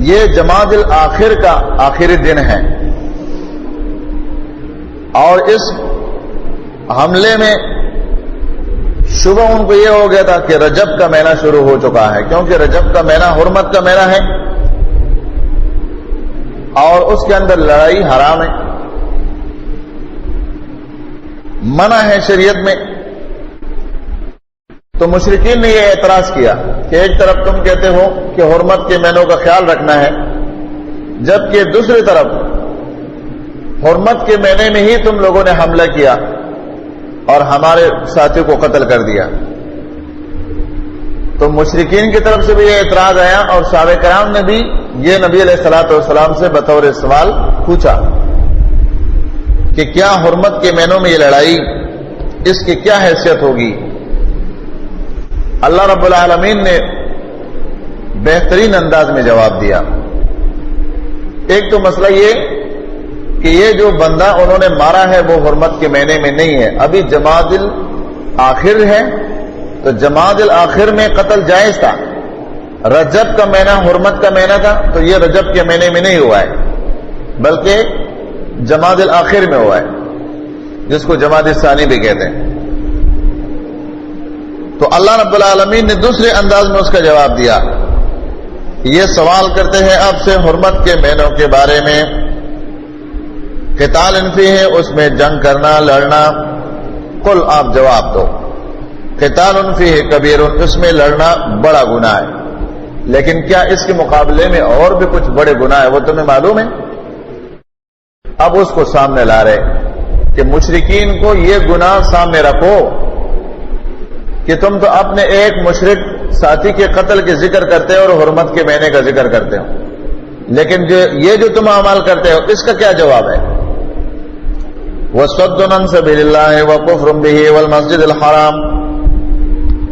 یہ جمادی الآخر کا آخری دن ہے، اور اس حملے میں شبہ ان کو یہ ہو گیا تھا کہ رجب کا مہینہ شروع ہو چکا ہے، کیونکہ رجب کا مہینہ حرمت کا مہینہ ہے اور اس کے اندر لڑائی حرام ہے، منع ہے شریعت میں۔ تو مشرکین نے یہ اعتراض کیا کہ ایک طرف تم کہتے ہو کہ حرمت کے مہینوں کا خیال رکھنا ہے، جبکہ دوسری طرف حرمت کے مہینے میں ہی تم لوگوں نے حملہ کیا اور ہمارے ساتھی کو قتل کر دیا۔ تو مشرکین کی طرف سے بھی یہ اعتراض آیا، اور صحابہ کرام نے بھی یہ نبی علیہ الصلوۃ والسلام سے بطور سوال پوچھا کہ کیا حرمت کے مہینوں میں یہ لڑائی، اس کی کیا حیثیت ہوگی؟ اللہ رب العالمین نے بہترین انداز میں جواب دیا۔ ایک تو مسئلہ یہ کہ یہ جو بندہ انہوں نے مارا ہے وہ حرمت کے مہینے میں نہیں ہے، ابھی جمادی الآخر ہے، تو جمادی الآخر میں قتل جائز تھا۔ رجب کا مہینہ حرمت کا مہینہ تھا، تو یہ رجب کے مہینے میں نہیں ہوا ہے بلکہ جمادی الآخر میں ہوا ہے، جس کو جمادی الثانی بھی کہتے ہیں۔ تو اللہ رب العالمین نے دوسرے انداز میں اس کا جواب دیا۔ یہ سوال کرتے ہیں آپ سے حرمت کے مہینوں کے بارے میں، قتال فیہ ہے، اس میں جنگ کرنا، لڑنا، قل آپ جواب دو قتال فیہ کبیر، اس میں لڑنا بڑا گناہ ہے، لیکن کیا اس کے مقابلے میں اور بھی کچھ بڑے گناہ ہے وہ تمہیں معلوم ہے؟ اب اس کو سامنے لا رہے کہ مشرکین کو یہ گناہ سامنے رکھو کہ تم تو اپنے ایک مشرک ساتھی کے قتل کے ذکر کرتے ہو اور حرمت کے مہینے کا ذکر کرتے ہو، لیکن یہ جو تم اعمال کرتے ہو اس کا کیا جواب ہے؟ وَصَدٌّ عَن سَبِيلِ اللَّهِ وَكُفْرٌ بِهِ وَالْمَسْجِدِ الْحَرَامِ،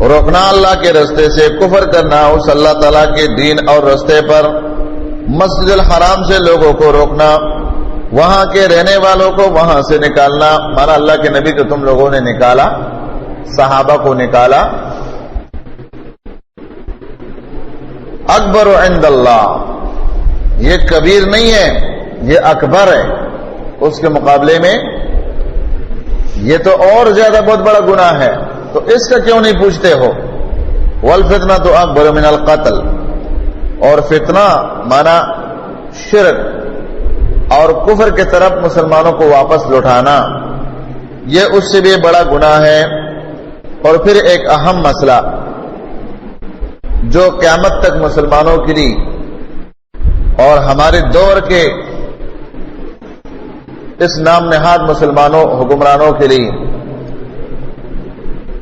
روکنا اللہ کے رستے سے، کفر کرنا اس اللہ تعالیٰ کے دین اور رستے پر، مسجد الحرام سے لوگوں کو روکنا، وہاں کے رہنے والوں کو وہاں سے نکالنا، مانا اللہ کے نبی کو تم لوگوں نے نکالا، صحابہ کو نکالا۔ اکبر عند اللہ، یہ کبیر نہیں ہے، یہ اکبر ہے، اس کے مقابلے میں یہ تو اور زیادہ بہت بڑا گناہ ہے، تو اس کا کیوں نہیں پوچھتے ہو؟ والفتنہ تو اکبر من القتل، اور فتنہ مانا شرک اور کفر کے طرف مسلمانوں کو واپس لوٹانا، یہ اس سے بھی بڑا گناہ ہے۔ اور پھر ایک اہم مسئلہ جو قیامت تک مسلمانوں کے لیے اور ہمارے دور کے اس نام نہاد مسلمانوں حکمرانوں کے لیے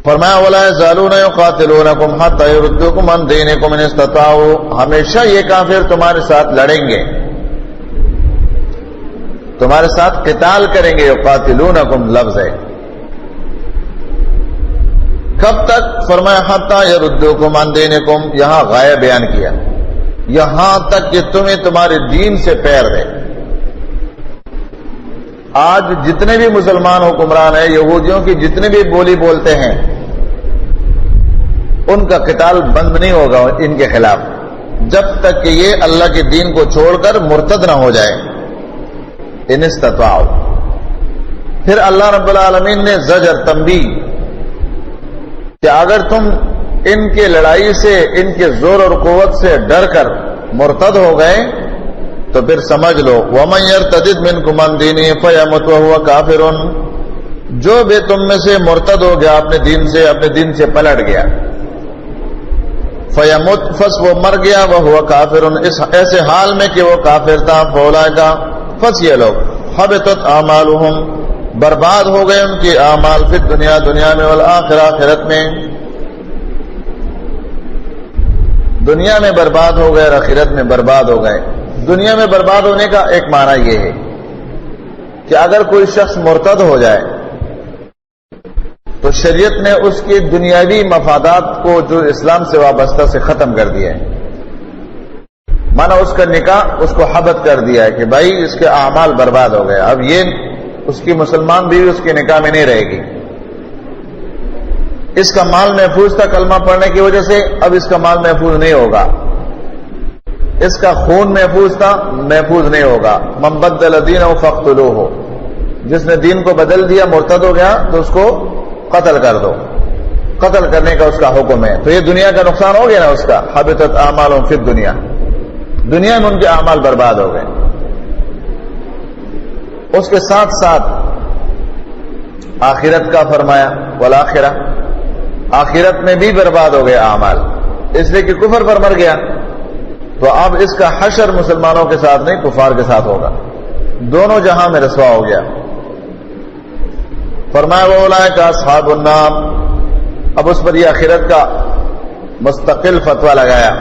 فرمایا وَلَا يَزَالُونَ يُقَاتِلُونَكُمْ حَتَّى يُرُدُّوكُمْ عَنْ دِينِكُمْ إِنِ اسْتَطَاعُوا، ہمیشہ یہ کافر تمہارے ساتھ لڑیں گے، تمہارے ساتھ قتال کریں گے۔ يُقَاتِلُونَكُمْ لفظ ہے، کب تک؟ فرمایا حَتَّى يَرُدُّوكُمْ عَنْ دِينِكُمْ، یہاں غائب بیان کیا، یہاں تک کہ تمہیں تمہارے دین سے پیر دے۔ آج جتنے بھی مسلمان حکمران ہیں، یہودیوں کی جتنے بھی بولی بولتے ہیں، ان کا قتال بند نہیں ہوگا ان کے خلاف جب تک کہ یہ اللہ کے دین کو چھوڑ کر مرتد نہ ہو جائے۔ ان استطاعوا، پھر اللہ رب العالمین نے زجر تنبیہ کہ اگر تم ان کے لڑائی سے، ان کے زور اور قوت سے ڈر کر مرتد ہو گئے تو پھر سمجھ لو وَمَن يَرْتَدِدْ مِنْكُمْ عَنْ دِينِهِ فَيَمُتْ وَهُوَ كَافِرٌ، جو بھی تم میں سے مرتد ہو گیا اپنے دین سے پلٹ گیا، فَيَمُتْ، فس وہ مر گیا، وَهُوَ كَافِرٌ، اس ایسے حال میں کہ وہ کافر تھا، فَأُولَٰئِكَ، فس یہ لوگ، حَبِطَتْ أَعْمَالُهُمْ، برباد ہو گئے ان کی اعمال، فی الدنیا، دنیا میں، والآخرہ، آخرت میں، دنیا میں برباد ہو گئے، آخرت میں برباد ہو گئے۔ دنیا میں برباد ہونے کا ایک معنی یہ ہے کہ اگر کوئی شخص مرتد ہو جائے تو شریعت نے اس کی دنیاوی مفادات کو جو اسلام سے وابستہ سے ختم کر دیا ہے، مانا اس کا نکاح اس کو حبط کر دیا ہے کہ بھائی اس کے اعمال برباد ہو گئے، اب یہ اس کی مسلمان بیوی اس کے نکاح میں نہیں رہے گی، اس کا مال محفوظ تھا کلمہ پڑھنے کی وجہ سے، اب اس کا مال محفوظ نہیں ہوگا۔ اس کا خون محفوظ تھا، محفوظ نہیں ہوگا. من بدل دینہ فاقتلوہ، جس نے دین کو بدل دیا، مرتد ہو گیا، تو اس کو قتل کر دو. قتل کرنے کا اس کا حکم ہے. تو یہ دنیا کا نقصان ہو گیا نا اس کا. حبطت اعمالهم فی الدنیا، دنیا میں ان کے اعمال برباد ہو گئے. اس کے ساتھ ساتھ آخرت کا فرمایا، والآخرہ، آخرت میں بھی برباد ہو گئے اعمال، اس لیے کہ کفر پر مر گیا. تو اب اس کا حشر مسلمانوں کے ساتھ نہیں، کفار کے ساتھ ہوگا. دونوں جہاں میں رسوا ہو گیا. فرمایا وَأُولَٰئِکَ أَصْحَابُ النَّارِ. اب اس پر یہ آخرت کا مستقل فتویٰ لگایا.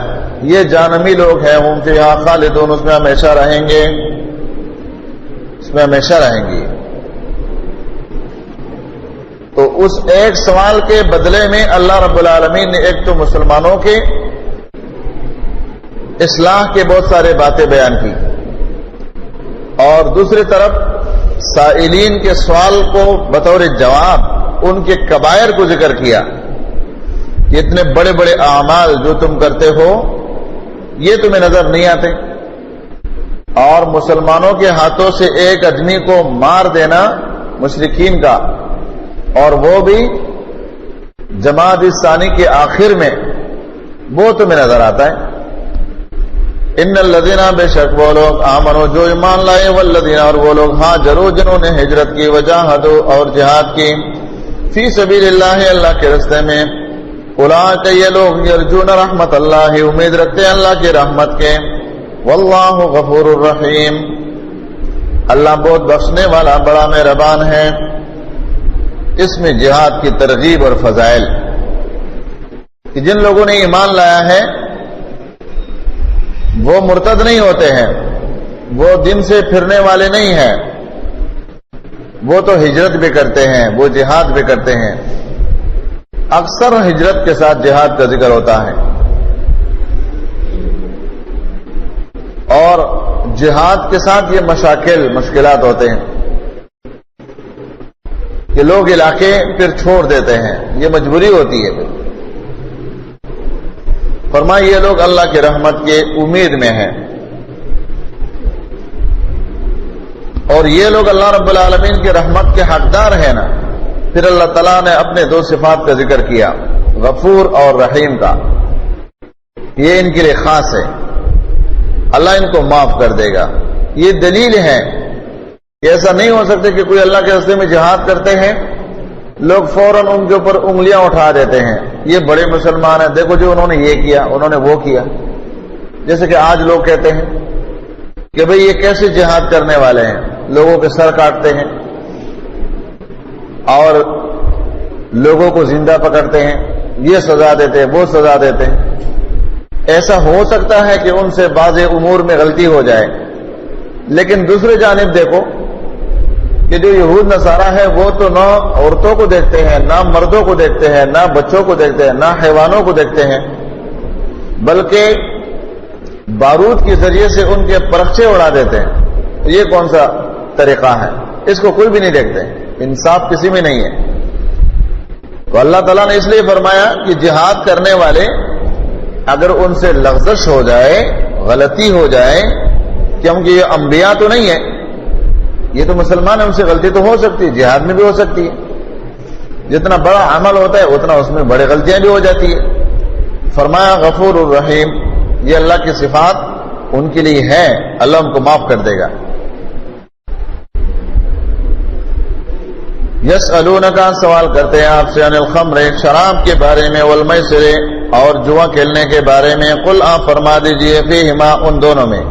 یہ جہنمی لوگ ہیں، ہم فیہا خالدون، اس میں ہمیشہ رہیں گے، اس میں ہمیشہ رہیں گے. تو اس ایک سوال کے بدلے میں اللہ رب العالمین نے ایک تو مسلمانوں کے اصلاح کے بہت سارے باتیں بیان کی، اور دوسری طرف سائلین کے سوال کو بطور جواب ان کے کبائر کو ذکر کیا کہ اتنے بڑے بڑے اعمال جو تم کرتے ہو یہ تمہیں نظر نہیں آتے، اور مسلمانوں کے ہاتھوں سے ایک اجمی کو مار دینا مشرکین کا، اور وہ بھی جماعت ثانی کے آخر میں، وہ تمہیں نظر آتا ہے. ان الذین، بے شک وہ لوگ، آمنوا جو ایمان لائے، والذین، اور وہ لوگ، ہاجروا جنہوں نے ہجرت کی، وجاہدوا اور جہاد کی، فی سبیل اللہ اللہ کے راستے میں، اولئک یہ لوگ، یرجون رحمت اللہ، امید رکھتے ہیں اللہ کی رحمت کے، واللہ غفور الرحیم، اللہ بہت بخشنے والا بڑا مہربان ہے. اس میں جہاد کی ترغیب اور فضائل کہ جن لوگوں نے ایمان لایا ہے وہ مرتد نہیں ہوتے ہیں، وہ دین سے پھرنے والے نہیں ہیں، وہ تو ہجرت بھی کرتے ہیں، وہ جہاد بھی کرتے ہیں. اکثر ہجرت کے ساتھ جہاد کا ذکر ہوتا ہے، اور جہاد کے ساتھ یہ مشکلات ہوتے ہیں کہ لوگ علاقے پھر چھوڑ دیتے ہیں، یہ مجبوری ہوتی ہے. فرمایا یہ لوگ اللہ کی رحمت کے امید میں ہیں، اور یہ لوگ اللہ رب العالمین کی رحمت کے حقدار ہیں نا. پھر اللہ تعالیٰ نے اپنے دو صفات کا ذکر کیا، غفور اور رحیم کا. یہ ان کے لیے خاص ہے، اللہ ان کو معاف کر دے گا. یہ دلیل ہے کہ ایسا نہیں ہو سکتا کہ کوئی اللہ کے راستے میں جہاد کرتے ہیں، لوگ فوراً ان کے اوپر انگلیاں اٹھا دیتے ہیں، یہ بڑے مسلمان ہیں، دیکھو جو انہوں نے یہ کیا، انہوں نے وہ کیا. جیسے کہ آج لوگ کہتے ہیں کہ بھئی یہ کیسے جہاد کرنے والے ہیں، لوگوں کے سر کاٹتے ہیں اور لوگوں کو زندہ پکڑتے ہیں، یہ سزا دیتے ہیں، وہ سزا دیتے ہیں. ایسا ہو سکتا ہے کہ ان سے بعض امور میں غلطی ہو جائے، لیکن دوسری جانب دیکھو کہ جو یہود نصارہ ہے وہ تو نہ عورتوں کو دیکھتے ہیں، نہ مردوں کو دیکھتے ہیں، نہ بچوں کو دیکھتے ہیں، نہ حیوانوں کو دیکھتے ہیں، بلکہ بارود کے ذریعے سے ان کے پرخچے اڑا دیتے ہیں. یہ کون سا طریقہ ہے؟ اس کو کوئی بھی نہیں دیکھتے، انصاف کسی میں نہیں ہے. تو اللہ تعالیٰ نے اس لیے فرمایا کہ جہاد کرنے والے اگر ان سے لغزش ہو جائے، غلطی ہو جائے، کیونکہ یہ انبیاء تو نہیں ہے، یہ تو مسلمان ہے، ان سے غلطی تو ہو سکتی ہے، جہاد میں بھی ہو سکتی ہے. جتنا بڑا عمل ہوتا ہے اتنا اس میں بڑے غلطیاں بھی ہو جاتی ہے. فرمایا غفور الرحیم، یہ اللہ کی صفات ان کے لیے ہے، اللہ ان کو معاف کر دے گا. یسألونک، سوال کرتے ہیں آپ سے، عن الخمر، شراب کے بارے میں، والمیسر، اور جوا کھیلنے کے بارے میں. قل آپ فرما دیجئے، فیہما، ان دونوں میں،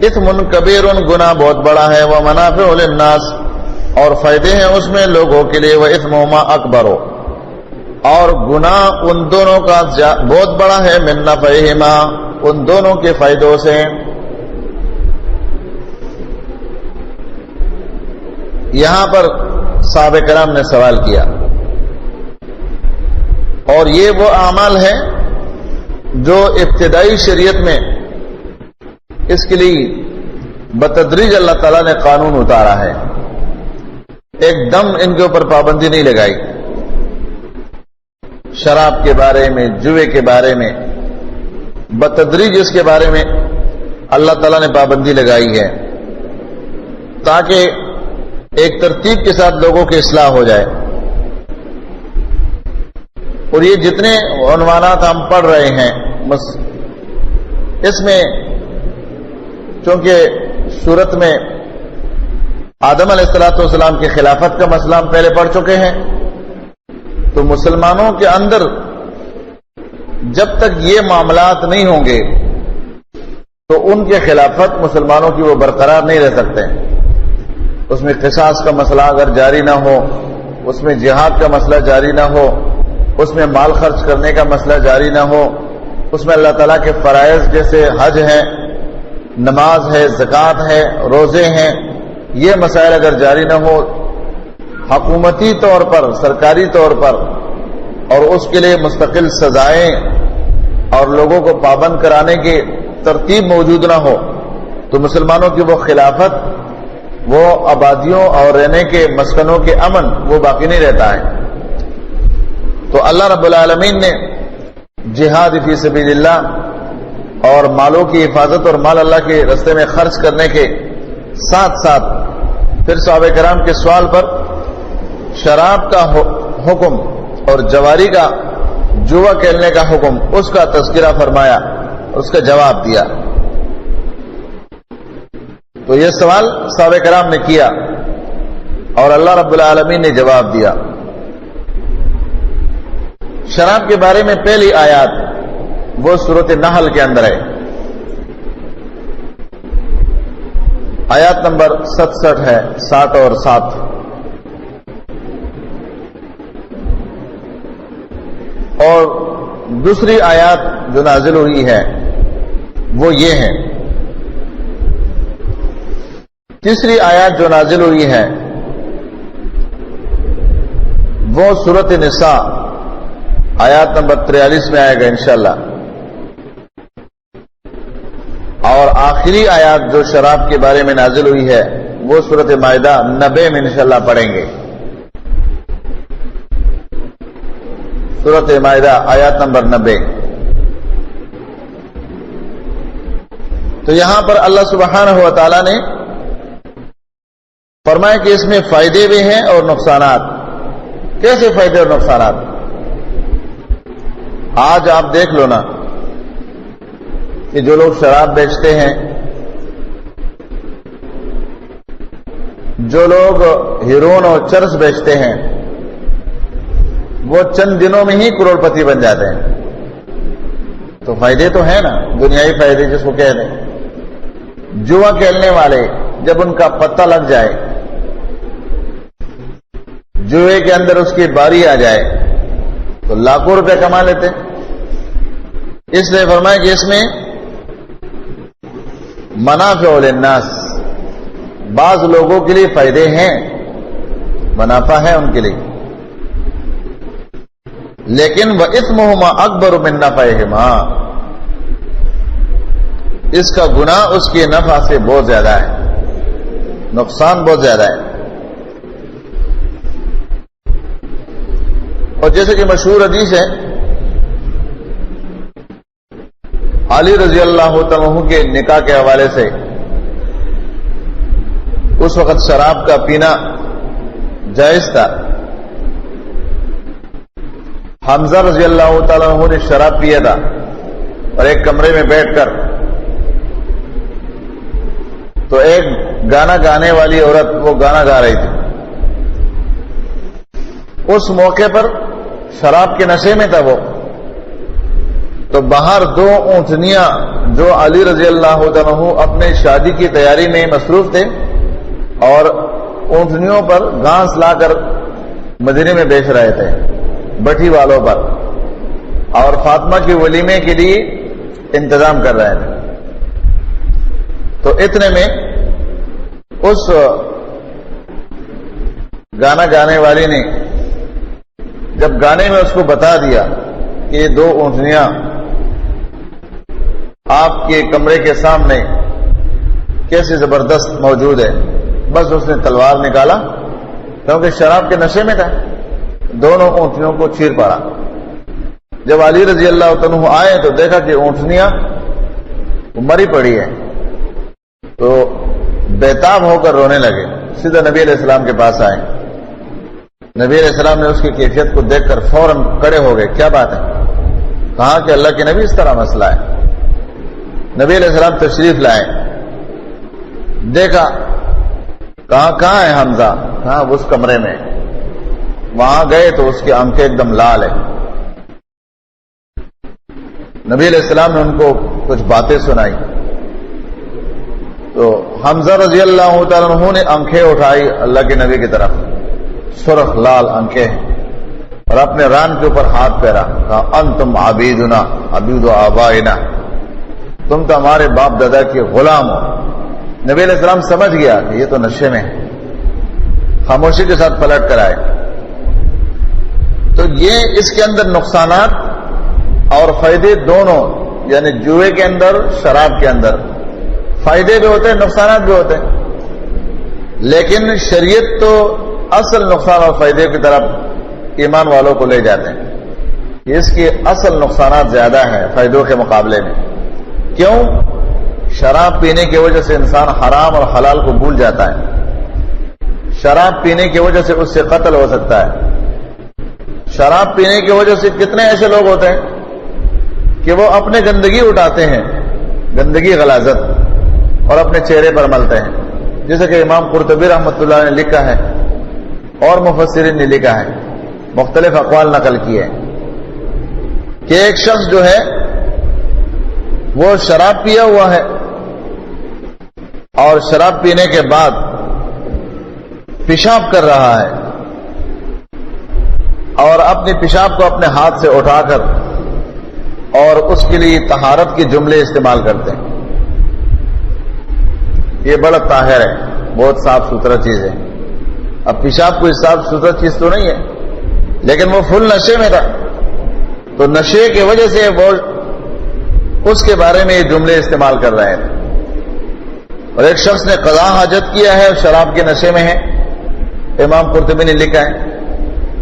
اثم کبیر، گناہ بہت بڑا ہے، ومنافع للناس، اور فائدے ہیں اس میں لوگوں کے لیے، واثمہما اکبر، اور گناہ ان دونوں کا بہت بڑا ہے، من نفعہما، ان دونوں کے فائدوں سے. یہاں پر صحابہ کرام نے سوال کیا، اور یہ وہ اعمال ہیں جو ابتدائی شریعت میں اس کے لیے بتدریج اللہ تعالیٰ نے قانون اتارا ہے، ایک دم ان کے اوپر پابندی نہیں لگائی. شراب کے بارے میں، جوے کے بارے میں بتدریج اس کے بارے میں اللہ تعالیٰ نے پابندی لگائی ہے تاکہ ایک ترتیب کے ساتھ لوگوں کی اصلاح ہو جائے. اور یہ جتنے عنوانات ہم پڑھ رہے ہیں اس میں چونکہ صورت میں آدم علیہ الصلوۃ والسلام کی خلافت کا مسئلہ ہم پہلے پڑھ چکے ہیں، تو مسلمانوں کے اندر جب تک یہ معاملات نہیں ہوں گے تو ان کے خلافت مسلمانوں کی وہ برقرار نہیں رہ سکتے. اس میں قصاص کا مسئلہ اگر جاری نہ ہو، اس میں جہاد کا مسئلہ جاری نہ ہو، اس میں مال خرچ کرنے کا مسئلہ جاری نہ ہو، اس میں اللہ تعالیٰ کے فرائض جیسے حج ہے، نماز ہے، زکوٰۃ ہے، روزے ہیں، یہ مسائل اگر جاری نہ ہو، حکومتی طور پر، سرکاری طور پر، اور اس کے لیے مستقل سزائیں اور لوگوں کو پابند کرانے کی ترتیب موجود نہ ہو، تو مسلمانوں کی وہ خلافت، وہ آبادیوں اور رہنے کے مسکنوں کے امن وہ باقی نہیں رہتا ہے. تو اللہ رب العالمین نے جہاد فی سبیل اللہ اور مالوں کی حفاظت اور مال اللہ کے راستے میں خرچ کرنے کے ساتھ ساتھ پھر صحابہ کرام کے سوال پر شراب کا حکم اور جواری کا جوا کھیلنے کا حکم، اس کا تذکرہ فرمایا، اس کا جواب دیا. تو یہ سوال صحابہ کرام نے کیا اور اللہ رب العالمین نے جواب دیا. شراب کے بارے میں پہلی آیات وہ سورۃ نحل کے اندر ہے، آیات نمبر 67 ہے، 7 اور 7. اور دوسری آیات جو نازل ہوئی ہے وہ یہ ہے. تیسری آیات جو نازل ہوئی ہے وہ سورۃ نساء آیات نمبر 43 میں آئے گا انشاءاللہ. اور آخری آیات جو شراب کے بارے میں نازل ہوئی ہے وہ سورۃ مائدہ 90 میں انشاءاللہ پڑھیں گے. سورۃ مائدہ آیات نمبر 90. تو یہاں پر اللہ سبحانہ و تعالی نے فرمایا کہ اس میں فائدے بھی ہیں اور نقصانات. کیسے فائدے اور نقصانات؟ آج آپ دیکھ لو نا کہ جو لوگ شراب بیچتے ہیں، جو لوگ ہیروئن اور چرس بیچتے ہیں، وہ چند دنوں میں ہی کروڑ پتی بن جاتے ہیں. تو فائدے تو ہیں نا، دنیائی فائدے جس کو کہہ دیں. جوا کھیلنے والے جب ان کا پتہ لگ جائے، جوئے کے اندر اس کی باری آ جائے تو لاکھوں روپے کما لیتے. اس لیے فرمایا کہ اس میں منافع للناس، بعض لوگوں کے لیے فائدے ہیں، منافع ہے ان کے لیے، لیکن وَإِثْمُهُمَا أَكْبَرُ مِن نَّفْعِهِمَا، اس کا گناہ اس کے نفع سے بہت زیادہ ہے، نقصان بہت زیادہ ہے. اور جیسے کہ مشہور حدیث ہے، علی رضی اللہ عنہ کے نکاح کے حوالے سے اس وقت شراب کا پینا جائز تھا. حمزہ رضی اللہ تعالیٰ عنہ نے شراب پیا تھا اور ایک کمرے میں بیٹھ کر تو ایک گانا گانے والی عورت وہ گانا گا رہی تھی. اس موقع پر شراب کے نشے میں تھا وہ، تو باہر دو اونٹنیاں جو علی رضی اللہ عنہ اپنے شادی کی تیاری میں مصروف تھے اور اونٹنیوں پر گھاس لا کر مدینے میں بیچ رہے تھے بٹھی والوں پر، اور فاطمہ کی ولیمے کے لیے انتظام کر رہے تھے. تو اتنے میں اس گانا گانے والی نے جب گانے میں اس کو بتا دیا کہ یہ دو اونٹنیاں آپ کے کمرے کے سامنے کیسے زبردست موجود ہے، بس اس نے تلوار نکالا، کیونکہ شراب کے نشے میں تھا، دونوں اونٹنیوں کو چیر پڑا. جب علی رضی اللہ عنہ آئے تو دیکھا کہ اونٹنیاں مری پڑی ہے، تو بیتاب ہو کر رونے لگے، سیدھا نبی علیہ السلام کے پاس آئے. نبی علیہ السلام نے اس کی کیفیت کو دیکھ کر فوراً کھڑے ہو گئے. کیا بات ہے؟ کہا کہ اللہ کے نبی اس طرح مسئلہ ہے. نبی علیہ السلام تشریف لائے، دیکھا، کہاں ہے حمزہ؟ کہاں؟ اس کمرے میں. وہاں گئے تو اس کی آنکھیں ایک دم لال ہے. نبی علیہ السلام نے ان کو کچھ باتیں سنائی تو حمزہ رضی اللہ تعالیٰ عنہ نے آنکھیں اٹھائی اللہ کے نبی کی طرف، سرخ لال آنکھیں، اور اپنے ران کے اوپر ہاتھ پھیرا. کہا انتم عبیدنا عبید آبائنا، تم تو ہمارے باپ دادا کے غلام ہو. نبی علیہ السلام سمجھ گیا کہ یہ تو نشے میں ہے، خاموشی کے ساتھ پلٹ کر آئے. تو یہ اس کے اندر نقصانات اور فائدے دونوں، یعنی جوئے کے اندر، شراب کے اندر فائدے بھی ہوتے ہیں، نقصانات بھی ہوتے ہیں. لیکن شریعت تو اصل نقصان اور فائدے کی طرف ایمان والوں کو لے جاتے ہیں. اس کی اصل نقصانات زیادہ ہیں فائدوں کے مقابلے میں. کیوں؟ شراب پینے کی وجہ سے انسان حرام اور حلال کو بھول جاتا ہے. شراب پینے کی وجہ سے اس سے قتل ہو سکتا ہے. شراب پینے کی وجہ سے کتنے ایسے لوگ ہوتے ہیں کہ وہ اپنے گندگی اٹھاتے ہیں، گندگی غلاظت، اور اپنے چہرے پر ملتے ہیں. جیسے کہ امام قرطبی رحمۃ اللہ نے لکھا ہے اور مفسرین نے لکھا ہے، مختلف اقوال نقل کیے ہیں کہ ایک شخص جو ہے وہ شراب پیا ہوا ہے اور شراب پینے کے بعد پیشاب کر رہا ہے اور اپنی پیشاب کو اپنے ہاتھ سے اٹھا کر اور اس کے لیے طہارت کے جملے استعمال کرتے ہیں. یہ بڑا طاہر ہے، بہت صاف ستھرا چیز ہے. اب پیشاب کوئی صاف ستھرا چیز تو نہیں ہے، لیکن وہ فل نشے میں تھا، تو نشے کی وجہ سے وہ اس کے بارے میں یہ جملے استعمال کر رہے تھے. اور ایک شخص نے قضا حاجت کیا ہے اور شراب کے نشے میں ہے، امام قرطبی نے لکھا ہے،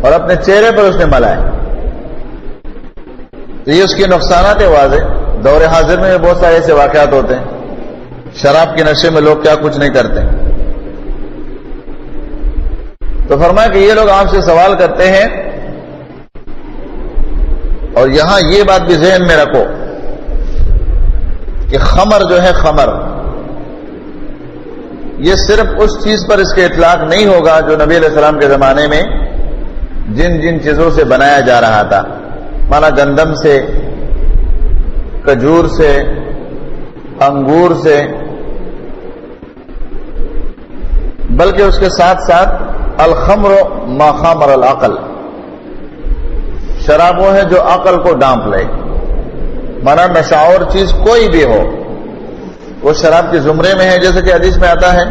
اور اپنے چہرے پر اس نے ملا ہے. تو یہ اس کے نقصانات واضح. دور حاضر میں بہت سارے ایسے واقعات ہوتے ہیں، شراب کے نشے میں لوگ کیا کچھ نہیں کرتے. تو فرمایا کہ یہ لوگ آپ سے سوال کرتے ہیں، اور یہاں یہ بات بھی ذہن میں رکھو کہ خمر جو ہے، خمر یہ صرف اس چیز پر اس کے اطلاق نہیں ہوگا جو نبی علیہ السلام کے زمانے میں جن جن چیزوں سے بنایا جا رہا تھا، مانا گندم سے، کھجور سے، انگور سے، بلکہ اس کے ساتھ ساتھ الخمر ما خامر العقل، شراب وہ ہے جو عقل کو ڈانپ لے. مانا نشاور چیز کوئی بھی ہو وہ شراب کے زمرے میں ہے. جیسے کہ حدیث میں آتا ہے،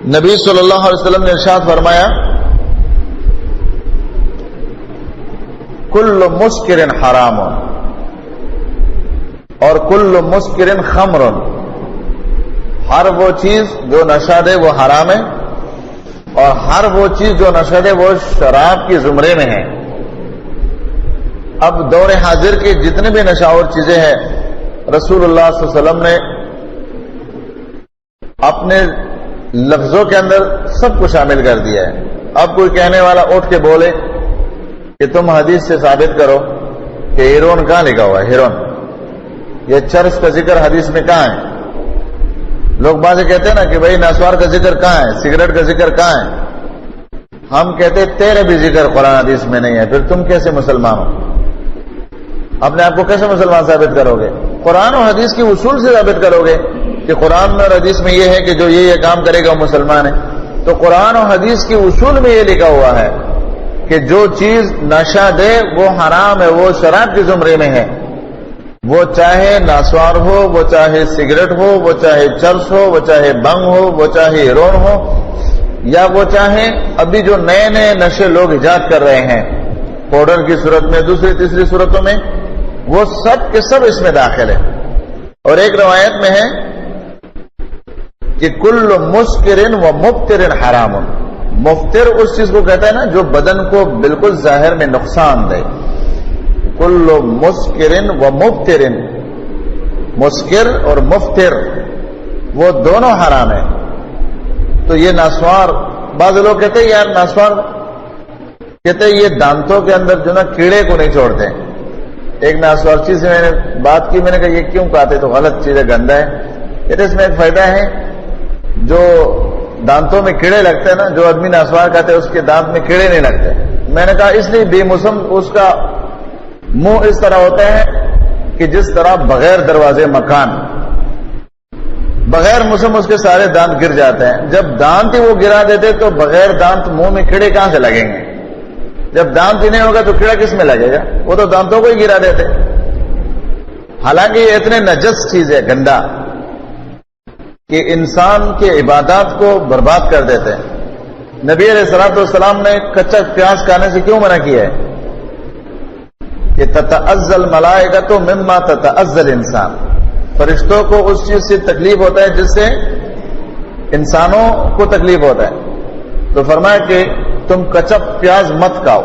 نبی صلی اللہ علیہ وسلم نے ارشاد فرمایا کل مسکر حرام اور کل مسکر خمر، ہر وہ چیز جو نشہ دے وہ حرام ہے، اور ہر وہ چیز جو نشہ دے وہ شراب کی زمرے میں ہے. اب دور حاضر کی جتنے بھی نشاور چیزیں ہیں، رسول اللہ صلی اللہ علیہ وسلم نے اپنے لفظوں کے اندر سب کو شامل کر دیا ہے. اب کوئی کہنے والا اٹھ کے بولے کہ تم حدیث سے ثابت کرو کہ ہیرون کہاں لکھا ہوا ہے، ہیرون، یہ چرس کا ذکر حدیث میں کہاں ہے؟ لوگ باتیں کہتے ہیں نا کہ بھائی نسوار کا ذکر کہاں ہے، سگریٹ کا ذکر کہاں ہے. ہم کہتے تیرے بھی ذکر قرآن حدیث میں نہیں ہے، پھر تم کیسے مسلمان ہو؟ اپنے آپ کو کیسے مسلمان ثابت کرو گے؟ قرآن اور حدیث کی اصول سے ثابت کرو گے کہ قرآن اور حدیث میں یہ ہے کہ جو یہ کام کرے گا وہ مسلمان ہے. تو قرآن اور حدیث کی اصول میں یہ لکھا ہوا ہے کہ جو چیز نشہ دے وہ حرام ہے، وہ شراب کے زمرے میں ہے. وہ چاہے ناسوار ہو، وہ چاہے سگریٹ ہو، وہ چاہے چرس ہو، وہ چاہے بنگ ہو، وہ چاہے ہیرون ہو، یا وہ چاہے ابھی جو نئے نئے نشے لوگ ایجاد کر رہے ہیں پاؤڈر کی صورت میں، دوسری تیسری صورتوں میں، وہ سب کے سب اس میں داخل ہے. اور ایک روایت میں ہے کہ کل مسکرن و مبترن حرام. مفتر اس چیز کو کہتا ہے نا جو بدن کو بالکل ظاہر میں نقصان دے. کل مسکرن و مبترن، مسکر اور مفتر وہ دونوں حرام ہے. تو یہ ناسوار، بعض لوگ کہتے ہیں یار ناسوار کہتے ہیں یہ دانتوں کے اندر جو نا کیڑے کو نہیں چھوڑتے. ایک ناسوارچی سے میں نے بات کی، میں نے کہا یہ کیوں کہتے؟ تو غلط چیز ہے، گندا ہے. کہتے اس میں ایک فائدہ ہے، جو دانتوں میں کیڑے لگتے ہیں نا، جو آدمی ناسوار کہتے ہیں اس کے دانت میں کیڑے نہیں لگتے. میں نے کہا اس لیے بے موسم اس کا منہ اس طرح ہوتا ہے کہ جس طرح بغیر دروازے مکان، بغیر موسم اس کے سارے دانت گر جاتے ہیں. جب دانت ہی وہ گرا دیتے تو بغیر دانت منہ میں کیڑے کہاں سے لگیں گے؟ جب دانت ہی نہیں ہوگا تو کیڑا کس میں لگے گا؟ وہ تو دانتوں کو ہی گرا دیتے. حالانکہ یہ اتنے نجس چیز ہے، گندا، کہ انسان کے عبادات کو برباد کر دیتے ہیں. نبی علیہ الصلوۃ والسلام نے کچا پیاز کھانے سے کیوں منع کیا ہے؟ کہ تتعزى الملائکۃ مما تتعزى الانسان، فرشتوں کو اس چیز سے تکلیف ہوتا ہے جس سے انسانوں کو تکلیف ہوتا ہے. تو فرمایا کہ تم کچا پیاز مت کھاؤ،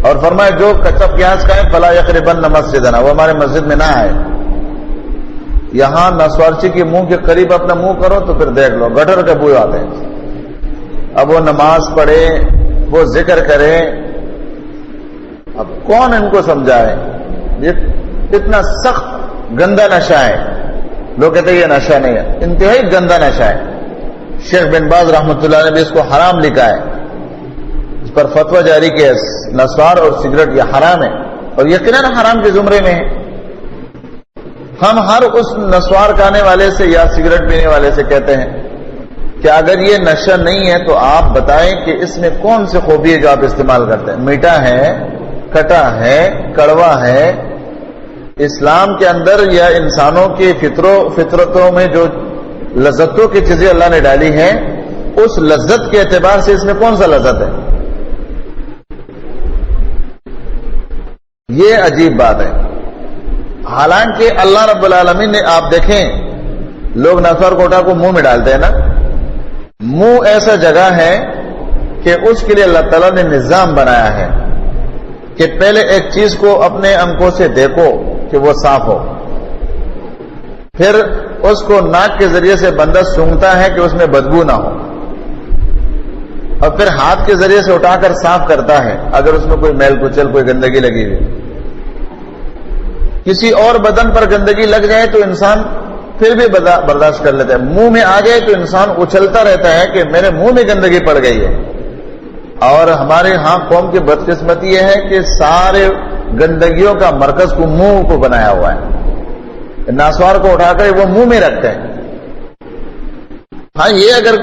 اور فرمایا جو کچا پیاز کھائے فلا یقربن مسجدنا، وہ ہمارے مسجد میں نہ آئے. یہاں نسوارچی کے منہ کے قریب اپنا منہ کرو تو پھر دیکھ لو گٹر کے بوئے آتے ہیں. اب وہ نماز پڑھے، وہ ذکر کرے، اب کون ان کو سمجھائے؟ یہ اتنا سخت گندا نشہ ہے. لوگ کہتے ہیں یہ نشہ نہیں ہے، انتہائی گندا نشہ ہے. شیخ بن باز رحمۃ اللہ نے بھی اس کو حرام لکھا ہے، اس پر فتویٰ جاری کیا. نسوار اور سگریٹ یہ حرام ہے، اور یقیناً حرام کے زمرے میں ہے. ہم ہر اس نسوار کھانے والے سے یا سگریٹ پینے والے سے کہتے ہیں کہ اگر یہ نشہ نہیں ہے تو آپ بتائیں کہ اس میں کون سی خوبی ہے جو آپ استعمال کرتے ہیں. میٹھا ہے، کھٹا ہے، کڑوا ہے. اسلام کے اندر یا انسانوں کی فطرتوں میں جو لذتوں کی چیزیں اللہ نے ڈالی ہیں، اس لذت کے اعتبار سے اس میں کون سا لذت ہے؟ یہ عجیب بات ہے. حالانکہ اللہ رب العالمین نے، آپ دیکھیں لوگ نسوار کوٹا کو منہ میں ڈالتے ہیں نا، منہ ایسا جگہ ہے کہ اس کے لیے اللہ تعالیٰ نے نظام بنایا ہے کہ پہلے ایک چیز کو اپنے آنکھوں سے دیکھو کہ وہ صاف ہو، پھر اس کو ناک کے ذریعے سے بندہ سونگھتا ہے کہ اس میں بدبو نہ ہو، اور پھر ہاتھ کے ذریعے سے اٹھا کر صاف کرتا ہے اگر اس میں کوئی میل کچل، کوئی گندگی لگی ہوئی. کسی اور بدن پر گندگی لگ جائے تو انسان پھر بھی برداشت کر لیتا ہے. منہ میں آ گئے تو انسان اچھلتا رہتا ہے کہ میرے منہ میں گندگی پڑ گئی ہے. اور ہمارے ہاں قوم کی بدقسمتی یہ ہے کہ سارے گندگیوں کا مرکز کو منہ کو بنایا ہوا ہے. ناسوار کو اٹھا کر وہ منہ میں رکھتے ہیں. ہاں یہ اگر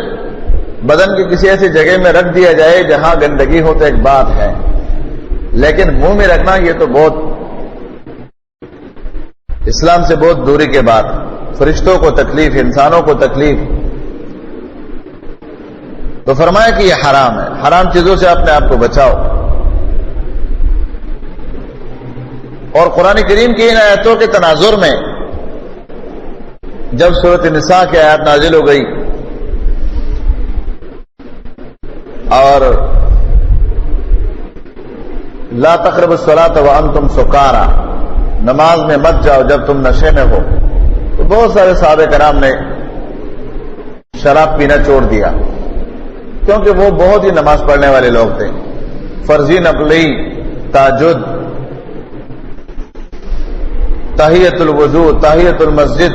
بدن کی کسی ایسی جگہ میں رکھ دیا جائے جہاں گندگی ہو تو ایک بات ہے، لیکن منہ میں رکھنا یہ تو بہت اسلام سے بہت دوری کے بعد. فرشتوں کو تکلیف، انسانوں کو تکلیف. تو فرمایا کہ یہ حرام ہے. حرام چیزوں سے اپنے آپ کو بچاؤ. اور قرآن کریم کی ان آیتوں کے تناظر میں جب سورۃ النساء کی آیات نازل ہو گئی اور لا تقربوا الصلاۃ وانتم سکارى، نماز میں مت جاؤ جب تم نشے میں ہو، تو بہت سارے صحابہ کرام نے شراب پینا چھوڑ دیا، کیونکہ وہ بہت ہی نماز پڑھنے والے لوگ تھے. فرضی، نفلی، تہجد، تحیۃ الوضو، تحیۃ المسجد،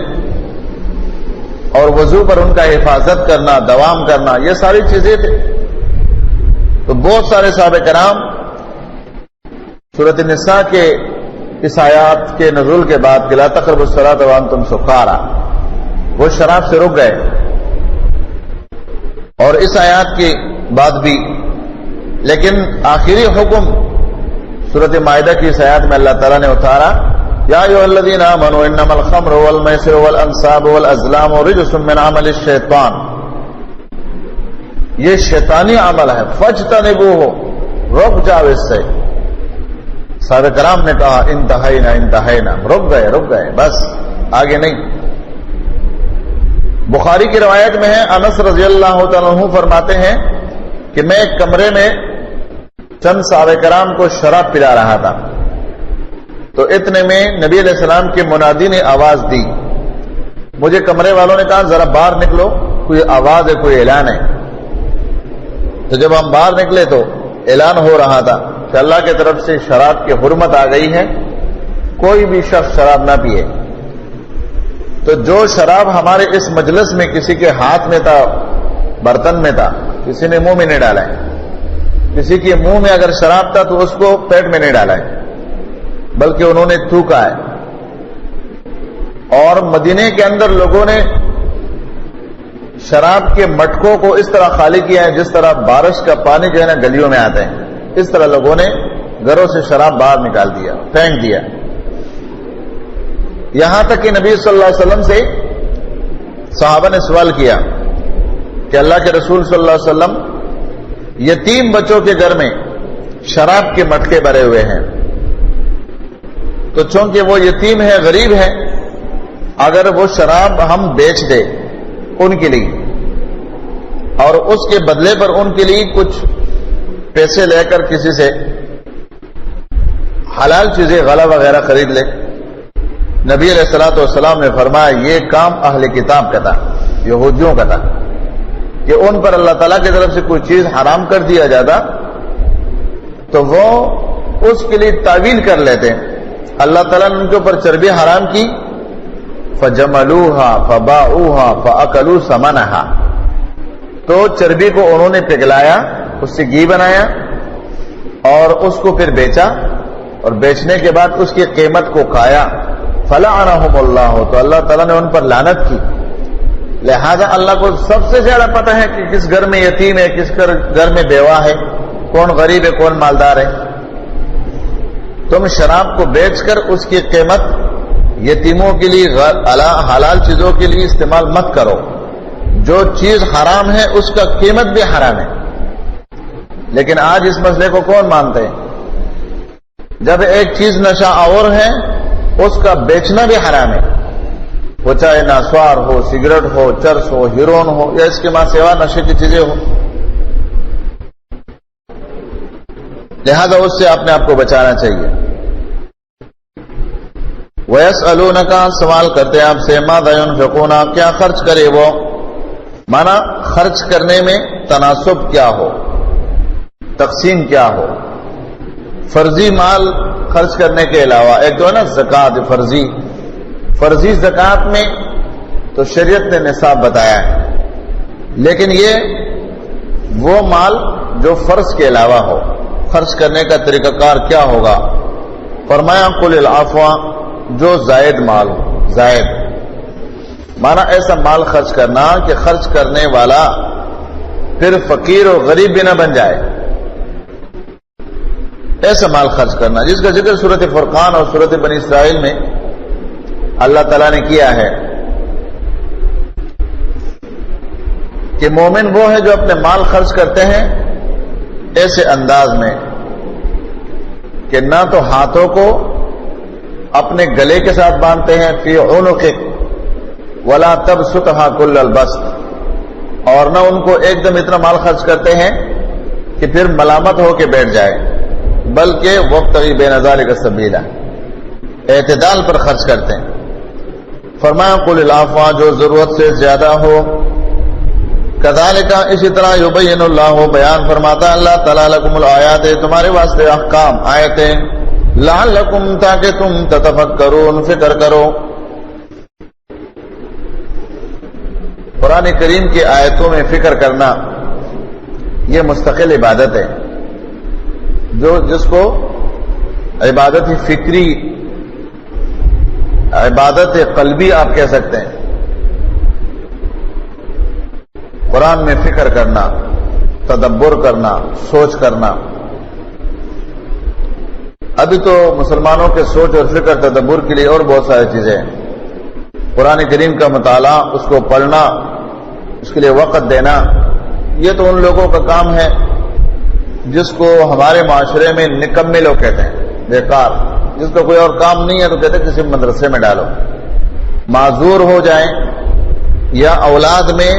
اور وضو پر ان کا حفاظت کرنا، دوام کرنا، یہ ساری چیزیں تھے. تو بہت سارے صحابہ کرام سورۃ النساء کے اس آیات کے نزول کے بعد کہ لا تقربوا الصلاۃ وانتم سکارى، وہ شراب سے رک گئے. اور اس آیات کے بعد بھی، لیکن آخری حکم سورۃ مائدہ کی اس آیات میں اللہ تعالیٰ نے اتارا، یا ایھا الذین آمنوا انما الخمر والمیسر والانصاب والازلام رجس من عمل الشیطان، یہ شیطانی عمل ہے، فاجتنبوہ، رک جاؤ اس سے. صحابہ کرام نے کہا انتہینا انتہینا، رک گئے بس، آگے نہیں. بخاری کی روایت میں ہے، انس رضی اللہ تعالیٰ عنہ فرماتے ہیں کہ میں ایک کمرے میں چند صحابہ کرام کو شراب پلا رہا تھا، تو اتنے میں نبی علیہ السلام کے منادی نے آواز دی، مجھے کمرے والوں نے کہا ذرا باہر نکلو، کوئی آواز ہے، کوئی اعلان ہے۔ تو جب ہم باہر نکلے تو اعلان ہو رہا تھا کہ اللہ کی طرف سے شراب کی حرمت آ گئی ہے، کوئی بھی شخص شراب نہ پیے۔ تو جو شراب ہمارے اس مجلس میں کسی کے ہاتھ میں تھا، برتن میں تھا، کسی نے منہ میں نہیں ڈالا ہے، کسی کے منہ میں اگر شراب تھا تو اس کو پیٹ میں نہیں ڈالا ہے، بلکہ انہوں نے تھوکا ہے۔ اور مدینے کے اندر لوگوں نے شراب کے مٹکوں کو اس طرح خالی کیا ہے جس طرح بارش کا پانی جو ہے نا گلیوں میں آتے ہیں، اس طرح لوگوں نے گھروں سے شراب باہر نکال دیا، پھینک دیا۔ یہاں تک کہ نبی صلی اللہ علیہ وسلم سے صحابہ نے سوال کیا کہ اللہ کے رسول صلی اللہ علیہ وسلم، یتیم بچوں کے گھر میں شراب کے مٹکے بھرے ہوئے ہیں، تو چونکہ وہ یتیم ہے، غریب ہے، اگر وہ شراب ہم بیچ دیں ان کے لیے اور اس کے بدلے پر ان کے لیے کچھ پیسے لے کر کسی سے حلال چیزیں غلہ وغیرہ خرید لے، نبی علیہ الصلوۃ والسلام نے فرمایا یہ کام اہل کتاب کا تھا، یہودیوں کا تھا، کہ ان پر اللہ تعالیٰ کی طرف سے کوئی چیز حرام کر دیا جاتا تو وہ اس کے لیے تعویل کر لیتے۔ اللہ تعالیٰ نے ان کے اوپر چربی حرام کی، فَجَمَلُوهَا فَبَاعُوهَا فَأَكَلُوا ثَمَنَهَا، تو چربی کو انہوں نے پگھلایا، اس سے گھی بنایا اور اس کو پھر بیچا، اور بیچنے کے بعد اس کی قیمت کو کھایا۔ فَلَعَنَهُمُ اللَّهُ، تو اللہ تعالیٰ نے ان پر لعنت کی۔ لہذا اللہ کو سب سے زیادہ پتہ ہے کہ کس گھر میں یتیم ہے، کس گھر میں بیوہ ہے، کون غریب ہے، کون مالدار ہے۔ تم شراب کو بیچ کر اس کی قیمت یتیموں کے لیے حلال چیزوں کے لیے استعمال مت کرو۔ جو چیز حرام ہے اس کا قیمت بھی حرام ہے، لیکن آج اس مسئلے کو کون مانتے ہیں؟ جب ایک چیز نشہ آور ہے اس کا بیچنا بھی حرام ہے، وہ چاہے ناسوار ہو، سگریٹ ہو، چرس ہو، ہیروئن ہو، یا اس کے ماں سوا نشے کی چیزیں ہو۔ لہذا اس سے اپنے آپ کو بچانا چاہیے۔ وَيَسْأَلُونَكَ، سوال کرتے ہیں آپ سے، مَاذَا يُنْفِقُونَ، کیا خرچ کرے وہ، مانا خرچ کرنے میں تناسب کیا ہو، تقسیم کیا ہو۔ فرضی مال خرچ کرنے کے علاوہ ایک تو ہے نا زکوٰۃ، فرضی زکوٰۃ میں تو شریعت نے نصاب بتایا ہے، لیکن یہ وہ مال جو فرض کے علاوہ ہو، خرچ کرنے کا طریقہ کار کیا ہوگا؟ فرمایا قُلِ الْعَفْوَ، جو زائد مال ہو، زائد مانا ایسا مال خرچ کرنا کہ خرچ کرنے والا پھر فقیر اور غریب بھی نہ بن جائے، ایسا مال خرچ کرنا جس کا ذکر سورۃ فرقان اور سورۃ بنی اسرائیل میں اللہ تعالیٰ نے کیا ہے کہ مومن وہ ہے جو اپنے مال خرچ کرتے ہیں ایسے انداز میں کہ نہ تو ہاتھوں کو اپنے گلے کے ساتھ باندھتے ہیں فی عنقک ولا تبسطھا کل البسط، اور نہ ان کو ایک دم اتنا مال خرچ کرتے ہیں کہ پھر ملامت ہو کے بیٹھ جائے، بلکہ وابتغی بین ذلک سبیلا، اعتدال پر خرچ کرتے ہیں۔ فرمایا قل العفو، جو ضرورت سے زیادہ ہو، کذالک، اسی طرح یبین اللہ، بیان فرماتا اللہ تعالیٰ لکم الآیات، تمہارے واسطے احکام، آیتیں، لعلکم، تاکہ تم تتفکرون، فکر کرو۔ قرآن کریم کی آیتوں میں فکر کرنا یہ مستقل عبادت ہے، جس کو عبادت فکری، عبادت قلبی آپ کہہ سکتے ہیں۔ قرآن میں فکر کرنا، تدبر کرنا، سوچ کرنا۔ ابھی تو مسلمانوں کے سوچ اور فکر تدبر کے لیے اور بہت ساری چیزیں ہیں۔ قرآن کریم کا مطالعہ، اس کو پڑھنا، اس کے لیے وقت دینا، یہ تو ان لوگوں کا کام ہے جس کو ہمارے معاشرے میں نکمے لوگ کہتے ہیں، بیکار، جس کا کوئی اور کام نہیں ہے تو کہتے ہیں کسی مدرسے میں ڈالو، معذور ہو جائیں، یا اولاد میں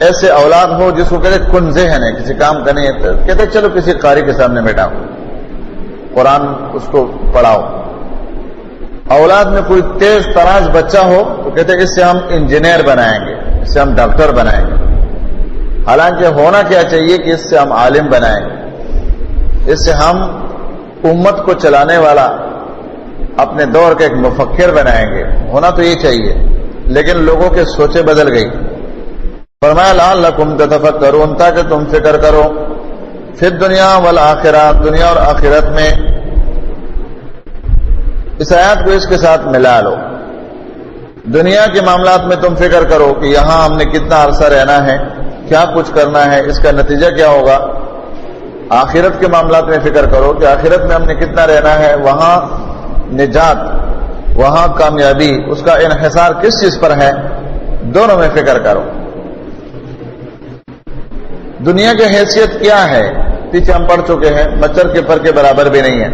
ایسے اولاد ہو جس کو کہتے ہیں کن ذہن ہے، کسی کام کا نہیں ہے، تو کہتے ہیں چلو کسی قاری کے سامنے بیٹھاؤ، قرآن اس کو پڑھاؤ۔ اولاد میں کوئی تیز تراز بچہ ہو تو کہتے اس سے ہم انجینئر بنائیں گے، اس سے ہم ڈاکٹر بنائیں گے. حالانکہ ہونا کیا چاہیے کہ اس سے ہم عالم بنائیں گے، اس سے ہم امت کو چلانے والا اپنے دور کا ایک مفکر بنائیں گے. ہونا تو یہ چاہیے، لیکن لوگوں کے سوچیں بدل گئی. فرمایا لعلکم تتفکرون، تاکہ تم فکر کرو، فی الدنیا والآخرہ، دنیا اور آخرت میں. اس آیات کو اس کے ساتھ ملا لو. دنیا کے معاملات میں تم فکر کرو کہ یہاں ہم نے کتنا عرصہ رہنا ہے، کیا کچھ کرنا ہے، اس کا نتیجہ کیا ہوگا. آخرت کے معاملات میں فکر کرو کہ آخرت میں ہم نے کتنا رہنا ہے، وہاں نجات، وہاں کامیابی، اس کا انحصار کس چیز پر ہے. دونوں میں فکر کرو. دنیا کی حیثیت کیا ہے پیچھے ہم پڑھ چکے ہیں، مچھر کے پر کے برابر بھی نہیں ہے.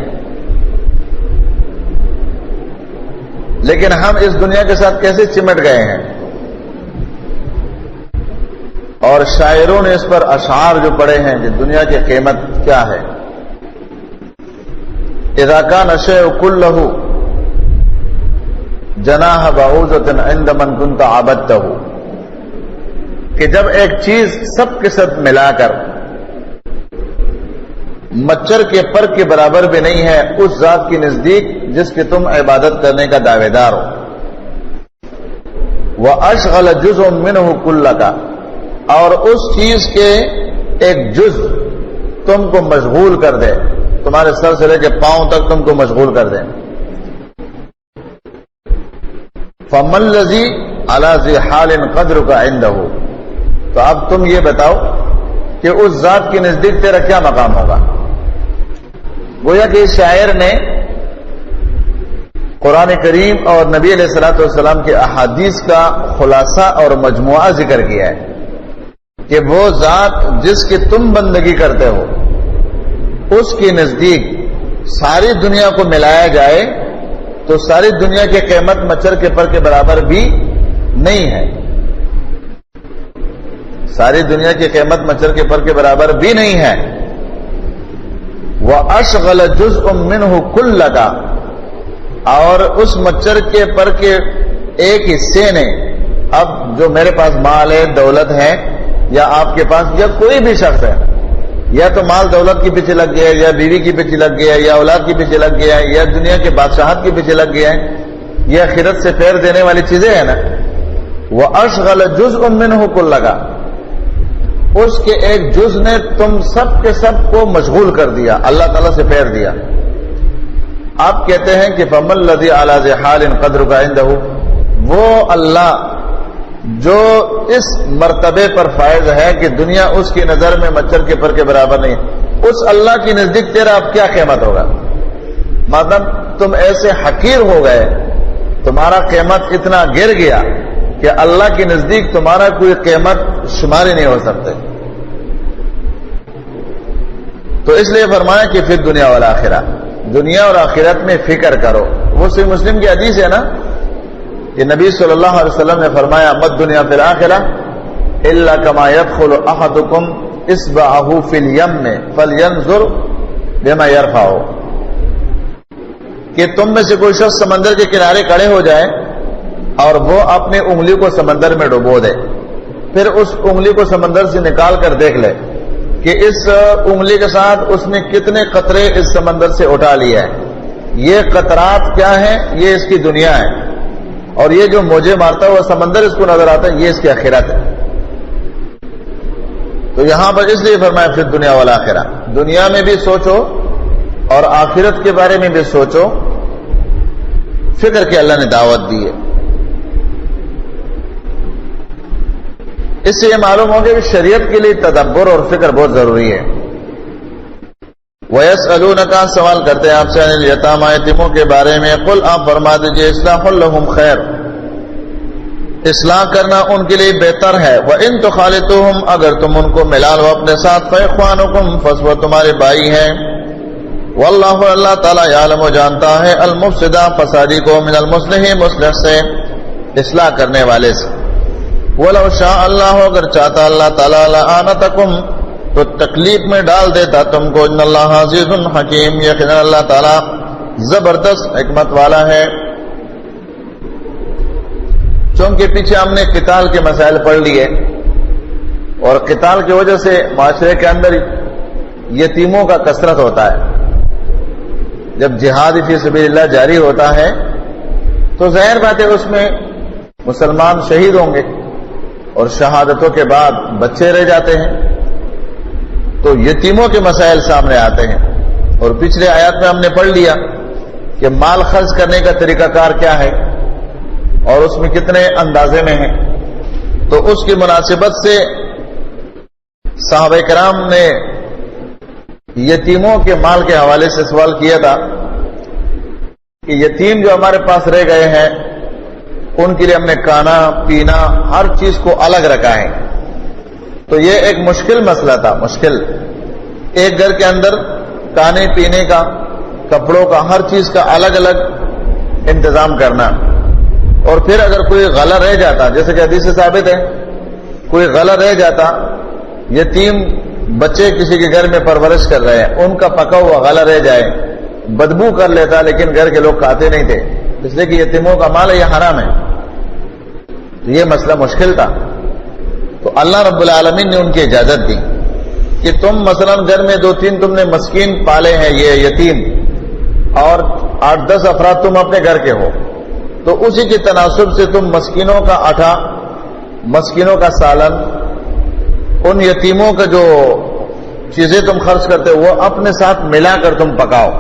لیکن ہم اس دنیا کے ساتھ کیسے چمٹ گئے ہیں، اور شاعروں نے اس پر اشعار جو پڑھے ہیں کہ دنیا کی قیمت کیا ہے. اذا كان الشيء كله جناح بعوضة عند من كنت عبدته، کہ جب ایک چیز سب کے ساتھ ملا کر مچھر کے پر کے برابر بھی نہیں ہے اس ذات کے نزدیک جس کی تم عبادت کرنے کا دعوے دار ہو. وَأَشْغَلَ جُزْءٌ مِّنْهُ كُلَّكَ، اور اس چیز کے ایک جز تم کو مشغول کر دے، تمہارے سر سے لے کے پاؤں تک تم کو مشغول کر دے. فَمَا الَّذِي عَلَى ذِي حَالٍ قَدْرُكَ عِندَهُ، تو اب تم یہ بتاؤ کہ اس ذات کے نزدیک تیرا کیا مقام ہوگا. گویا کہ اس شاعر نے قرآن کریم اور نبی علیہ الصلوۃ والسلام کے احادیث کا خلاصہ اور مجموعہ ذکر کیا ہے کہ وہ ذات جس کی تم بندگی کرتے ہو اس کے نزدیک ساری دنیا کو ملایا جائے تو ساری دنیا کی قیمت مچھر کے پر کے برابر بھی نہیں ہے. ساری دنیا کی قیمت مچھر کے پر کے برابر بھی نہیں ہے. وَأَشْغَلَ جُزْءٌ مِّنْهُ كُلَّكَ، اور اس مچھر کے پر کے ایک حصے نے، اب جو میرے پاس مال ہے، دولت ہے، یا آپ کے پاس یا کوئی بھی شخص ہے، یا تو مال دولت کے پیچھے لگ گیا ہے، یا بیوی کے پیچھے لگ گیا ہے، یا اولاد کے پیچھے لگ گیا ہے، یا دنیا کے بادشاہت کے پیچھے لگ گیا ہے، یہ آخرت سے پھیر دینے والی چیزیں ہیں نا. وَأَشْغَلَ جُزْءٌ مِّنْهُ كُلَّكَ، اس کے ایک جز نے تم سب کے سب کو مشغول کر دیا، اللہ تعالیٰ سے پھیر دیا. آپ کہتے ہیں کہ فَمَا الَّذِي عَلَى ذِي حَالٍ قَدْرُكَ عِندَهُ، وہ اللہ جو اس مرتبے پر فائز ہے کہ دنیا اس کی نظر میں مچھر کے پر کے برابر نہیں، اس اللہ کی نزدیک تیرا اب کیا قیمت ہوگا. مادام تم ایسے حقیر ہو گئے، تمہارا قیمت اتنا گر گیا کہ اللہ کے نزدیک تمہارا کوئی قیمت شمار ہی نہیں ہو سکتے. تو اس لیے فرمایا کہ پھر دنیا والآخرہ، دنیا اور آخرت میں فکر کرو. وہ صحیح مسلم کی حدیث ہے نا کہ نبی صلی اللہ علیہ وسلم نے فرمایا مد دنیا فی الآخرہ الا کما يدخل احدکم اصبعہ فی الیم فلینظر بما یرفعہ، کہ تم میں سے کوئی شخص سمندر کے کنارے کھڑے ہو جائے اور وہ اپنی انگلی کو سمندر میں ڈبو دے، پھر اس انگلی کو سمندر سے نکال کر دیکھ لے کہ اس انگلی کے ساتھ اس نے کتنے قطرے اس سمندر سے اٹھا لیا ہے. یہ قطرات کیا ہیں؟ یہ اس کی دنیا ہے، اور یہ جو موجے مارتا ہوا سمندر اس کو نظر آتا ہے، یہ اس کی آخرت ہے. تو یہاں پر اس لیے فرمایا پھر دنیا والآخرہ، دنیا میں بھی سوچو اور آخرت کے بارے میں بھی سوچو. فکر کی اللہ نے دعوت دی ہے. اس سے یہ معلوم ہو گیا کہ شریعت کے لیے تدبر اور فکر بہت ضروری ہے. وَيَسْأَلُونَكَ، سوال کرتے ہیں آپ سے، الیتامیٰ، یتیموں کے بارے میں. قل، آپ فرما دیجئے، اصلاح لہم خیر، اصلاح کرنا ان کے لیے بہتر ہے. وَإِن تُخَالِطُوهُمْ، اگر تم ان کو ملا لو اپنے ساتھ، فَإِخْوَانُكُمْ، پس وہ تمہارے بھائی ہیں. واللہ، اللہ تعالیٰ، یعلم، جانتا ہے، المفسد، فسادی کو، من المصلح، مصلح سے، اصلاح کرنے والے سے. وَلَوْ شَاءَ اللَّهُ، اگر چاہتا اللہ تعالیٰ، لَأَعْنَتَكُمْ، تو تکلیف میں ڈال دیتا تم کو. ان اللہ عزیز حکیم، یقینا اللہ تعالیٰ زبردست حکمت والا ہے. چونکہ پیچھے ہم نے قتال کے مسائل پڑھ لیے، اور قتال کی وجہ سے معاشرے کے اندر یتیموں کا کثرت ہوتا ہے۔ جب جہاد فی سبیل اللہ جاری ہوتا ہے تو ظاہر بات ہے اس میں مسلمان شہید ہوں گے، اور شہادتوں کے بعد بچے رہ جاتے ہیں، تو یتیموں کے مسائل سامنے آتے ہیں۔ اور پچھلے آیات میں ہم نے پڑھ لیا کہ مال خرچ کرنے کا طریقہ کار کیا ہے اور اس میں کتنے اندازے میں ہے۔ تو اس کی مناسبت سے صحابہ کرام نے یتیموں کے مال کے حوالے سے سوال کیا تھا کہ یتیم جو ہمارے پاس رہ گئے ہیں ان کے لیے ہم نے کھانا پینا ہر چیز کو الگ رکھا ہے۔ تو یہ ایک مشکل مسئلہ تھا، مشکل، ایک گھر کے اندر کھانے پینے کا، کپڑوں کا، ہر چیز کا الگ الگ انتظام کرنا۔ اور پھر اگر کوئی غلہ رہ جاتا، جیسے کہ حدیث سے ثابت ہے، کوئی غلہ رہ جاتا، یتیم بچے کسی کے گھر میں پرورش کر رہے ہیں، ان کا پکا ہوا غلہ رہ جائے، بدبو کر لیتا لیکن گھر کے لوگ کھاتے نہیں تھے، اس لیے کہ یتیموں کا مال ہے، یہ حرام ہے۔ تو یہ مسئلہ مشکل تھا، تو اللہ رب العالمین نے ان کی اجازت دی کہ تم مثلا گھر میں 2-3 تم نے مسکین پالے ہیں، یہ یتیم، اور 8-10 افراد تم اپنے گھر کے ہو، تو اسی کے تناسب سے تم مسکینوں کا آٹا، مسکینوں کا سالن، ان یتیموں کا جو چیزیں تم خرچ کرتے ہو وہ اپنے ساتھ ملا کر تم پکاؤ،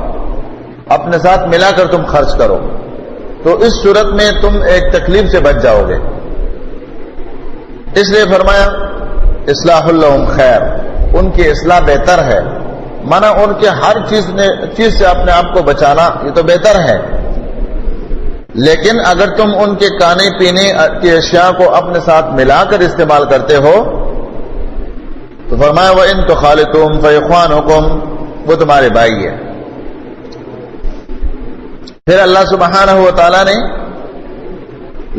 اپنے ساتھ ملا کر تم خرچ کرو، تو اس صورت میں تم ایک تکلیف سے بچ جاؤ گے۔ اس لیے فرمایا اصلاح لہم خیر، ان کی اصلاح بہتر ہے، مانا ان کے ہر چیز سے اپنے آپ کو بچانا یہ تو بہتر ہے، لیکن اگر تم ان کے کھانے پینے کی اشیاء کو اپنے ساتھ ملا کر استعمال کرتے ہو تو فرمایا وَإِن تُخَالِطُهُمْ فَإِخْوَانُكُمْ، وہ تمہارے بھائی ہے۔ پھر اللہ سبحانہ و تعالیٰ نے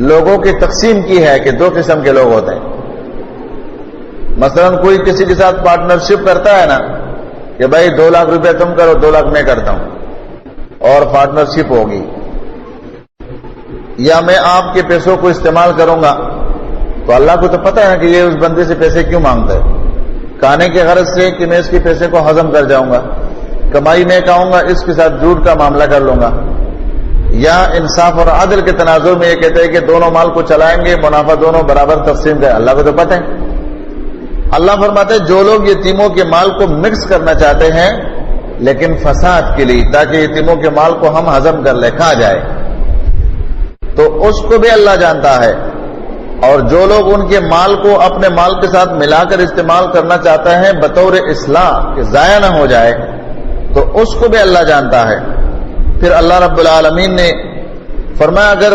لوگوں کی تقسیم کی ہے کہ 2 قسم کے لوگ ہوتے ہیں۔ مثلا کوئی کسی کے ساتھ پارٹنرشپ کرتا ہے نا کہ بھائی 2 لاکھ روپے تم کرو، 2 لاکھ میں کرتا ہوں، اور پارٹنرشپ ہوگی، یا میں آپ کے پیسوں کو استعمال کروں گا، تو اللہ کو تو پتہ ہے کہ یہ اس بندے سے پیسے کیوں مانگتا ہے، کھانے کے غرض سے کہ میں اس کے پیسے کو ہضم کر جاؤں گا، کمائی میں کہوں گا، اس کے ساتھ جھوٹ کا معاملہ کر لوں گا، یا انصاف اور عدل کے تناظر میں یہ کہتے ہیں کہ دونوں مال کو چلائیں گے، منافع دونوں برابر تقسیم کریں۔ اللہ کو تو پتہ ہے، اللہ فرماتے ہیں جو لوگ یتیموں کے مال کو مکس کرنا چاہتے ہیں لیکن فساد کے لیے، تاکہ یتیموں کے مال کو ہم ہضم کر لیں، کھا جائے، تو اس کو بھی اللہ جانتا ہے، اور جو لوگ ان کے مال کو اپنے مال کے ساتھ ملا کر استعمال کرنا چاہتے ہیں بطور اصلاح کہ ضائع نہ ہو جائے، تو اس کو بھی اللہ جانتا ہے۔ پھر اللہ رب العالمین نے فرمایا اگر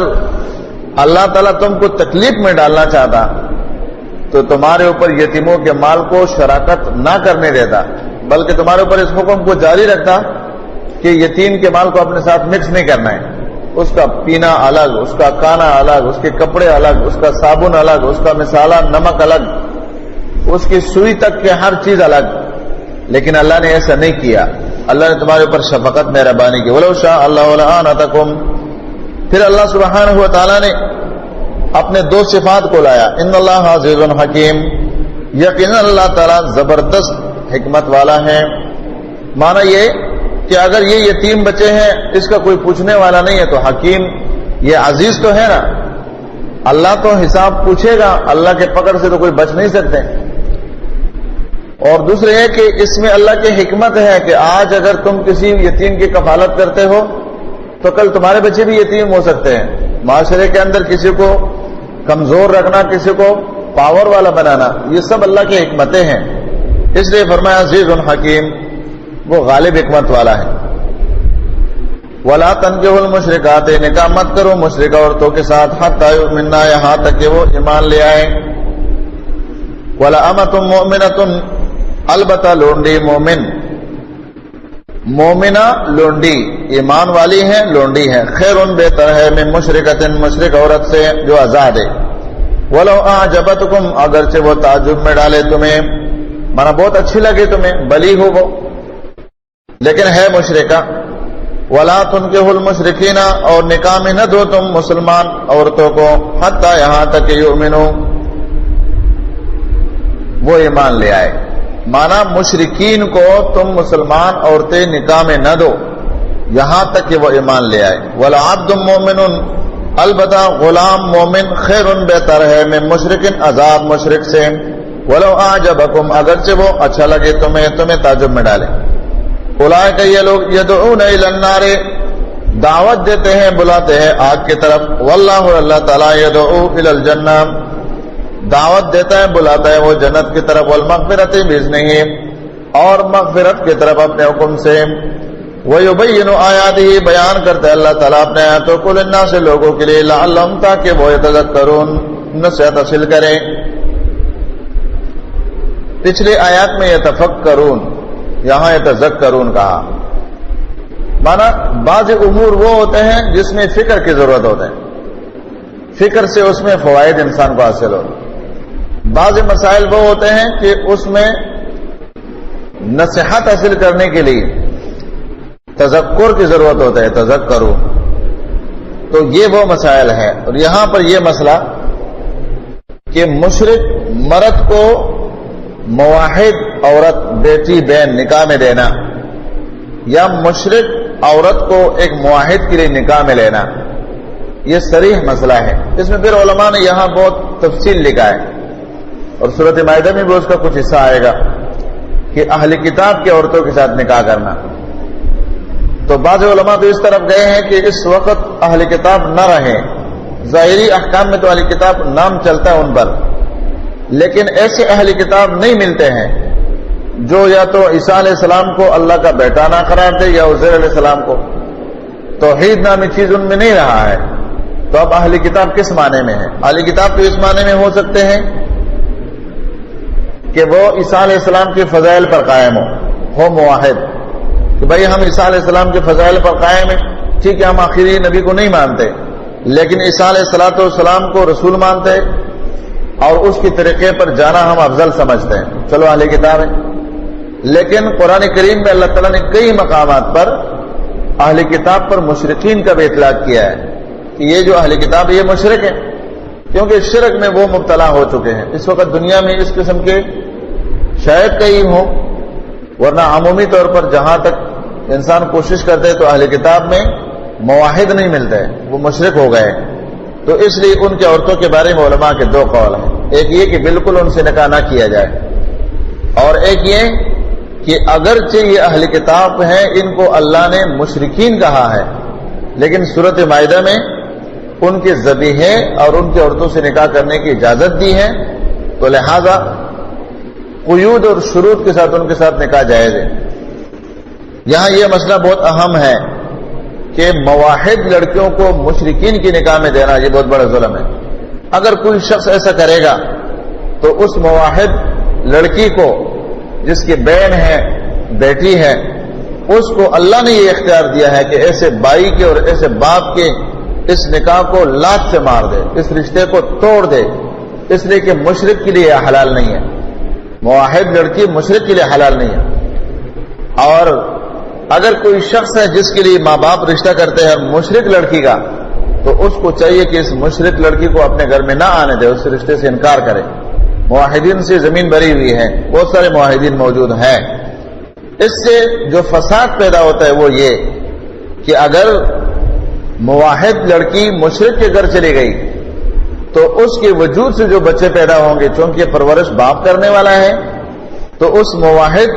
اللہ تعالیٰ تم کو تکلیف میں ڈالنا چاہتا تو تمہارے اوپر یتیموں کے مال کو شراکت نہ کرنے دیتا، بلکہ تمہارے اوپر اس حکم کو جاری رکھتا کہ یتیم کے مال کو اپنے ساتھ مکس نہیں کرنا ہے، اس کا پینا الگ، اس کا کھانا الگ، اس کے کپڑے الگ، اس کا صابن الگ، اس کا مسالہ نمک الگ، اس کی سوئی تک کے ہر چیز الگ، لیکن اللہ نے ایسا نہیں کیا، اللہ نے تمہارے اوپر شفقت مہربانی کی۔ وَلَوْ شَاءَ اللَّهُ لَأَعْنَتَكُمْ، پھر اللہ سبحانہ و تعالیٰ نے اپنے 2 صفات کو لایا، ان اللہ عزیز حکیم، یقینا اللہ تعالیٰ زبردست حکمت والا ہے۔ معنی یہ کہ اگر یہ یتیم بچے ہیں اس کا کوئی پوچھنے والا نہیں ہے تو حکیم، یہ عزیز تو ہے نا، اللہ تو حساب پوچھے گا، اللہ کے پکڑ سے تو کوئی بچ نہیں سکتے۔ اور دوسرے ہے کہ اس میں اللہ کی حکمت ہے کہ آج اگر تم کسی یتیم کی کفالت کرتے ہو تو کل تمہارے بچے بھی یتیم ہو سکتے ہیں۔ معاشرے کے اندر کسی کو کمزور رکھنا، کسی کو پاور والا بنانا، یہ سب اللہ کی حکمتیں ہیں، اس لیے فرمایا عزیز حکیم، وہ غالب حکمت والا ہے۔ وَلَا تَنكِحُوا الْمُشْرِكَاتِ، نکاح مت کرو مشرکہ عورتوں کے ساتھ، حَتَّىٰ يُؤْمِنَّ، یہاں تک کہ وہ ایمان لے آئے۔ وَلَأَمَةٌ مُؤْمِنَةٌ، البتہ لونڈی مومن، مومنہ لونڈی ایمان والی ہے، لونڈی ہے، خیرٌ بہتر ہے، من مشرکۃ، مشرک عورت سے جو آزاد ہے۔ وَلَوْ أَعْجَبَتْكُمْ، اگرچہ وہ تعجب میں ڈالے تمہیں، مانا بہت اچھی لگے تمہیں، بلی ہو وہ لیکن ہے مشرکہ۔ ولا تنکحوا المشرکین، اور نکاح میں نہ دو تم مسلمان عورتوں کو، حتی یہاں تک کہ یؤمنوا، وہ ایمان لے آئے. مانا مشرکین کو تم مسلمان عورتیں نکاح میں نہ دو یہاں تک کہ وہ ایمان لے آئے. ولعبد مؤمن، البتہ غلام مومن خیر بہتر ہے من مشرک عذاب مشرک سے، ولو اعجبکم، اگرچہ وہ اچھا لگے تمہیں تعجب میں ڈالے. اولئک، یہ لوگ یدعون الی النار، دعوت دیتے ہیں بلاتے ہیں آگ کی طرف. واللہ، اللہ تعالیٰ یدعو الی الجنہ، دعوت دیتا ہے بلاتا ہے وہ جنت کی طرف. والمغفرۃ باذنہ، اور مغفرت کی طرف اپنے حکم سے. وَيُبَيِّنُ آیاتہ، بیان کرتے ہیں اللہ تعالیٰ اپنے آیاتوں کو للناس، لوگوں کے لیے، لعلہم، تاکہ وہ یتذکرون، نصیحت حاصل کریں. پچھلی آیات میں یتفکرون، یہاں یتذکرون کہا. مانا بعض امور وہ ہوتے ہیں جس میں فکر کی ضرورت ہوتے ہیں، فکر سے اس میں فوائد انسان کو حاصل ہوتے. بعض مسائل وہ ہوتے ہیں کہ اس میں نصیحت حاصل کرنے کے لیے تذکر کی ضرورت ہوتا ہے، تذکرون. تو یہ وہ مسائل ہے. اور یہاں پر یہ مسئلہ کہ مشرک مرد کو موحد عورت، بیٹی بہن نکاح میں دینا، یا مشرک عورت کو ایک موحد کے لیے نکاح میں لینا، یہ صریح مسئلہ ہے. اس میں پھر علماء نے یہاں بہت تفصیل لکھا ہے، اور سورۃ مائدہ میں بھی اس کا کچھ حصہ آئے گا کہ اہل کتاب کی عورتوں کے ساتھ نکاح کرنا. تو بعض علماء تو اس طرف گئے ہیں کہ اس وقت اہل کتاب نہ رہیں. ظاہری احکام میں تو اہل کتاب نام چلتا ہے ان پر، لیکن ایسے اہل کتاب نہیں ملتے ہیں جو یا تو عیسیٰ علیہ السلام کو اللہ کا بیٹا نہ قرار دے، یا عزیر علیہ السلام کو. توحید نامی چیز ان میں نہیں رہا ہے. تو اب اہل کتاب کس معنی میں ہے؟ اہل کتاب تو اس معنی میں ہو سکتے ہیں کہ وہ عیسیٰ علیہ السلام کے فضائل پر قائم ہو موحد، کہ بھائی ہم عیسیٰ علیہ السلام کے فضائل پر قائم ہیں، ٹھیک ہے، ہم آخری نبی کو نہیں مانتے، لیکن عیسیٰ علیہ السلام کو رسول مانتے ہیں اور اس کے طریقے پر جانا ہم افضل سمجھتے ہیں. چلو اہل کتاب ہے. لیکن قرآن کریم میں اللہ تعالیٰ نے کئی مقامات پر اہل کتاب پر مشرکین کا بھی اطلاق کیا ہے کہ یہ جو اہل کتاب یہ مشرک ہیں، کیونکہ شرک میں وہ مبتلا ہو چکے ہیں. اس وقت دنیا میں اس قسم کے شاید کئی ہوں، ورنہ عمومی طور پر جہاں تک انسان کوشش کرتے تو اہل کتاب میں موحد نہیں ملتے، وہ مشرک ہو گئے. تو اس لیے ان کی عورتوں کے بارے میں علماء کے دو قول ہیں. ایک یہ کہ بالکل ان سے نکاح نہ کیا جائے، اور ایک یہ کہ اگرچہ یہ اہل کتاب ہیں، ان کو اللہ نے مشرکین کہا ہے، لیکن سورۃ مائدہ میں ان کے ذبیحے اور ان کی عورتوں سے نکاح کرنے کی اجازت دی ہے. تو لہذا قیود اور شروط کے ساتھ ان کے ساتھ نکاح جائز ہے. یہاں یہ مسئلہ بہت اہم ہے کہ مواحد لڑکیوں کو مشرکین کی نکاح میں دینا یہ بہت بڑا ظلم ہے. اگر کوئی شخص ایسا کرے گا تو اس مواحد لڑکی کو جس کی بہن ہے، بیٹی ہے، اس کو اللہ نے یہ اختیار دیا ہے کہ ایسے بائی کے اور ایسے باپ کے اس نکاح کو لات سے مار دے، اس رشتے کو توڑ دے، اس لیے کہ مشرک کے لیے حلال نہیں ہے. مواحد لڑکی مشرک کے لیے حلال نہیں ہے. اور اگر کوئی شخص ہے جس کے لیے ماں باپ رشتہ کرتے ہیں مشرک لڑکی کا، تو اس کو چاہیے کہ اس مشرک لڑکی کو اپنے گھر میں نہ آنے دے، اس رشتے سے انکار کرے. موحدین سے زمین بھری ہوئی ہے، بہت سارے موحدین موجود ہیں. اس سے جو فساد پیدا ہوتا ہے وہ یہ کہ اگر موحد لڑکی مشرک کے گھر چلی گئی تو اس کے وجود سے جو بچے پیدا ہوں گے، چونکہ پرورش باپ کرنے والا ہے، تو اس موحد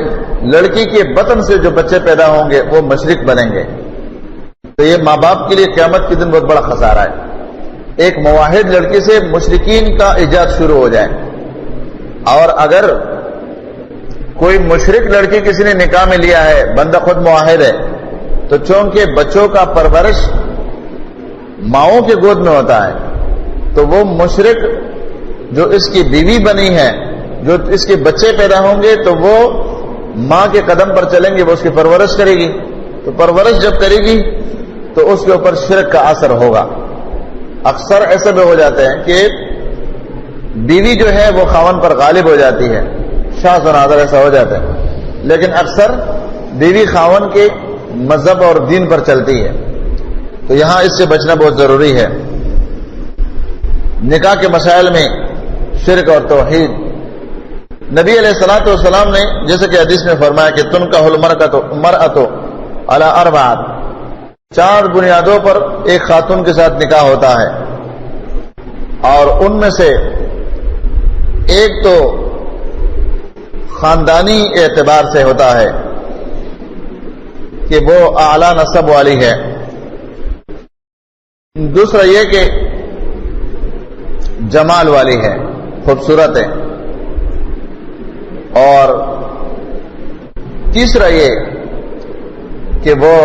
لڑکی کے بطن سے جو بچے پیدا ہوں گے وہ مشرک بنیں گے. تو یہ ماں باپ کے لیے قیامت کے دن بہت بڑا خسارہ ہے. ایک موحد لڑکی سے مشرکین کا ایجاد شروع ہو جائے. اور اگر کوئی مشرک لڑکی کسی نے نکاح میں لیا ہے، بندہ خود موحد ہے، تو چونکہ بچوں کا پرورش ماؤں کے گود میں ہوتا ہے، تو وہ مشرک جو اس کی بیوی بنی ہے، جو اس کے بچے پیدا ہوں گے، تو وہ ماں کے قدم پر چلیں گے، وہ اس کی پرورش کرے گی. تو پرورش جب کرے گی تو اس کے اوپر شرک کا اثر ہوگا. اکثر ایسے بھی ہو جاتے ہیں کہ بیوی جو ہے وہ خاوند پر غالب ہو جاتی ہے، شاذ و نادر ایسا ہو جاتا ہے، لیکن اکثر بیوی خاوند کے مذہب اور دین پر چلتی ہے، تو یہاں اس سے بچنا بہت ضروری ہے۔ نکاح کے مسائل میں شرک اور توحید، نبی علیہ الصلوۃ والسلام نے جیسے کہ حدیث میں فرمایا کہ تنکح المرأۃ علی اربعۃ، 4 بنیادوں پر ایک خاتون کے ساتھ نکاح ہوتا ہے، اور ان میں سے ایک تو خاندانی اعتبار سے ہوتا ہے کہ وہ اعلی نسب والی ہے، دوسرا یہ کہ جمال والی ہے، خوبصورت ہے، اور تیسرا یہ کہ وہ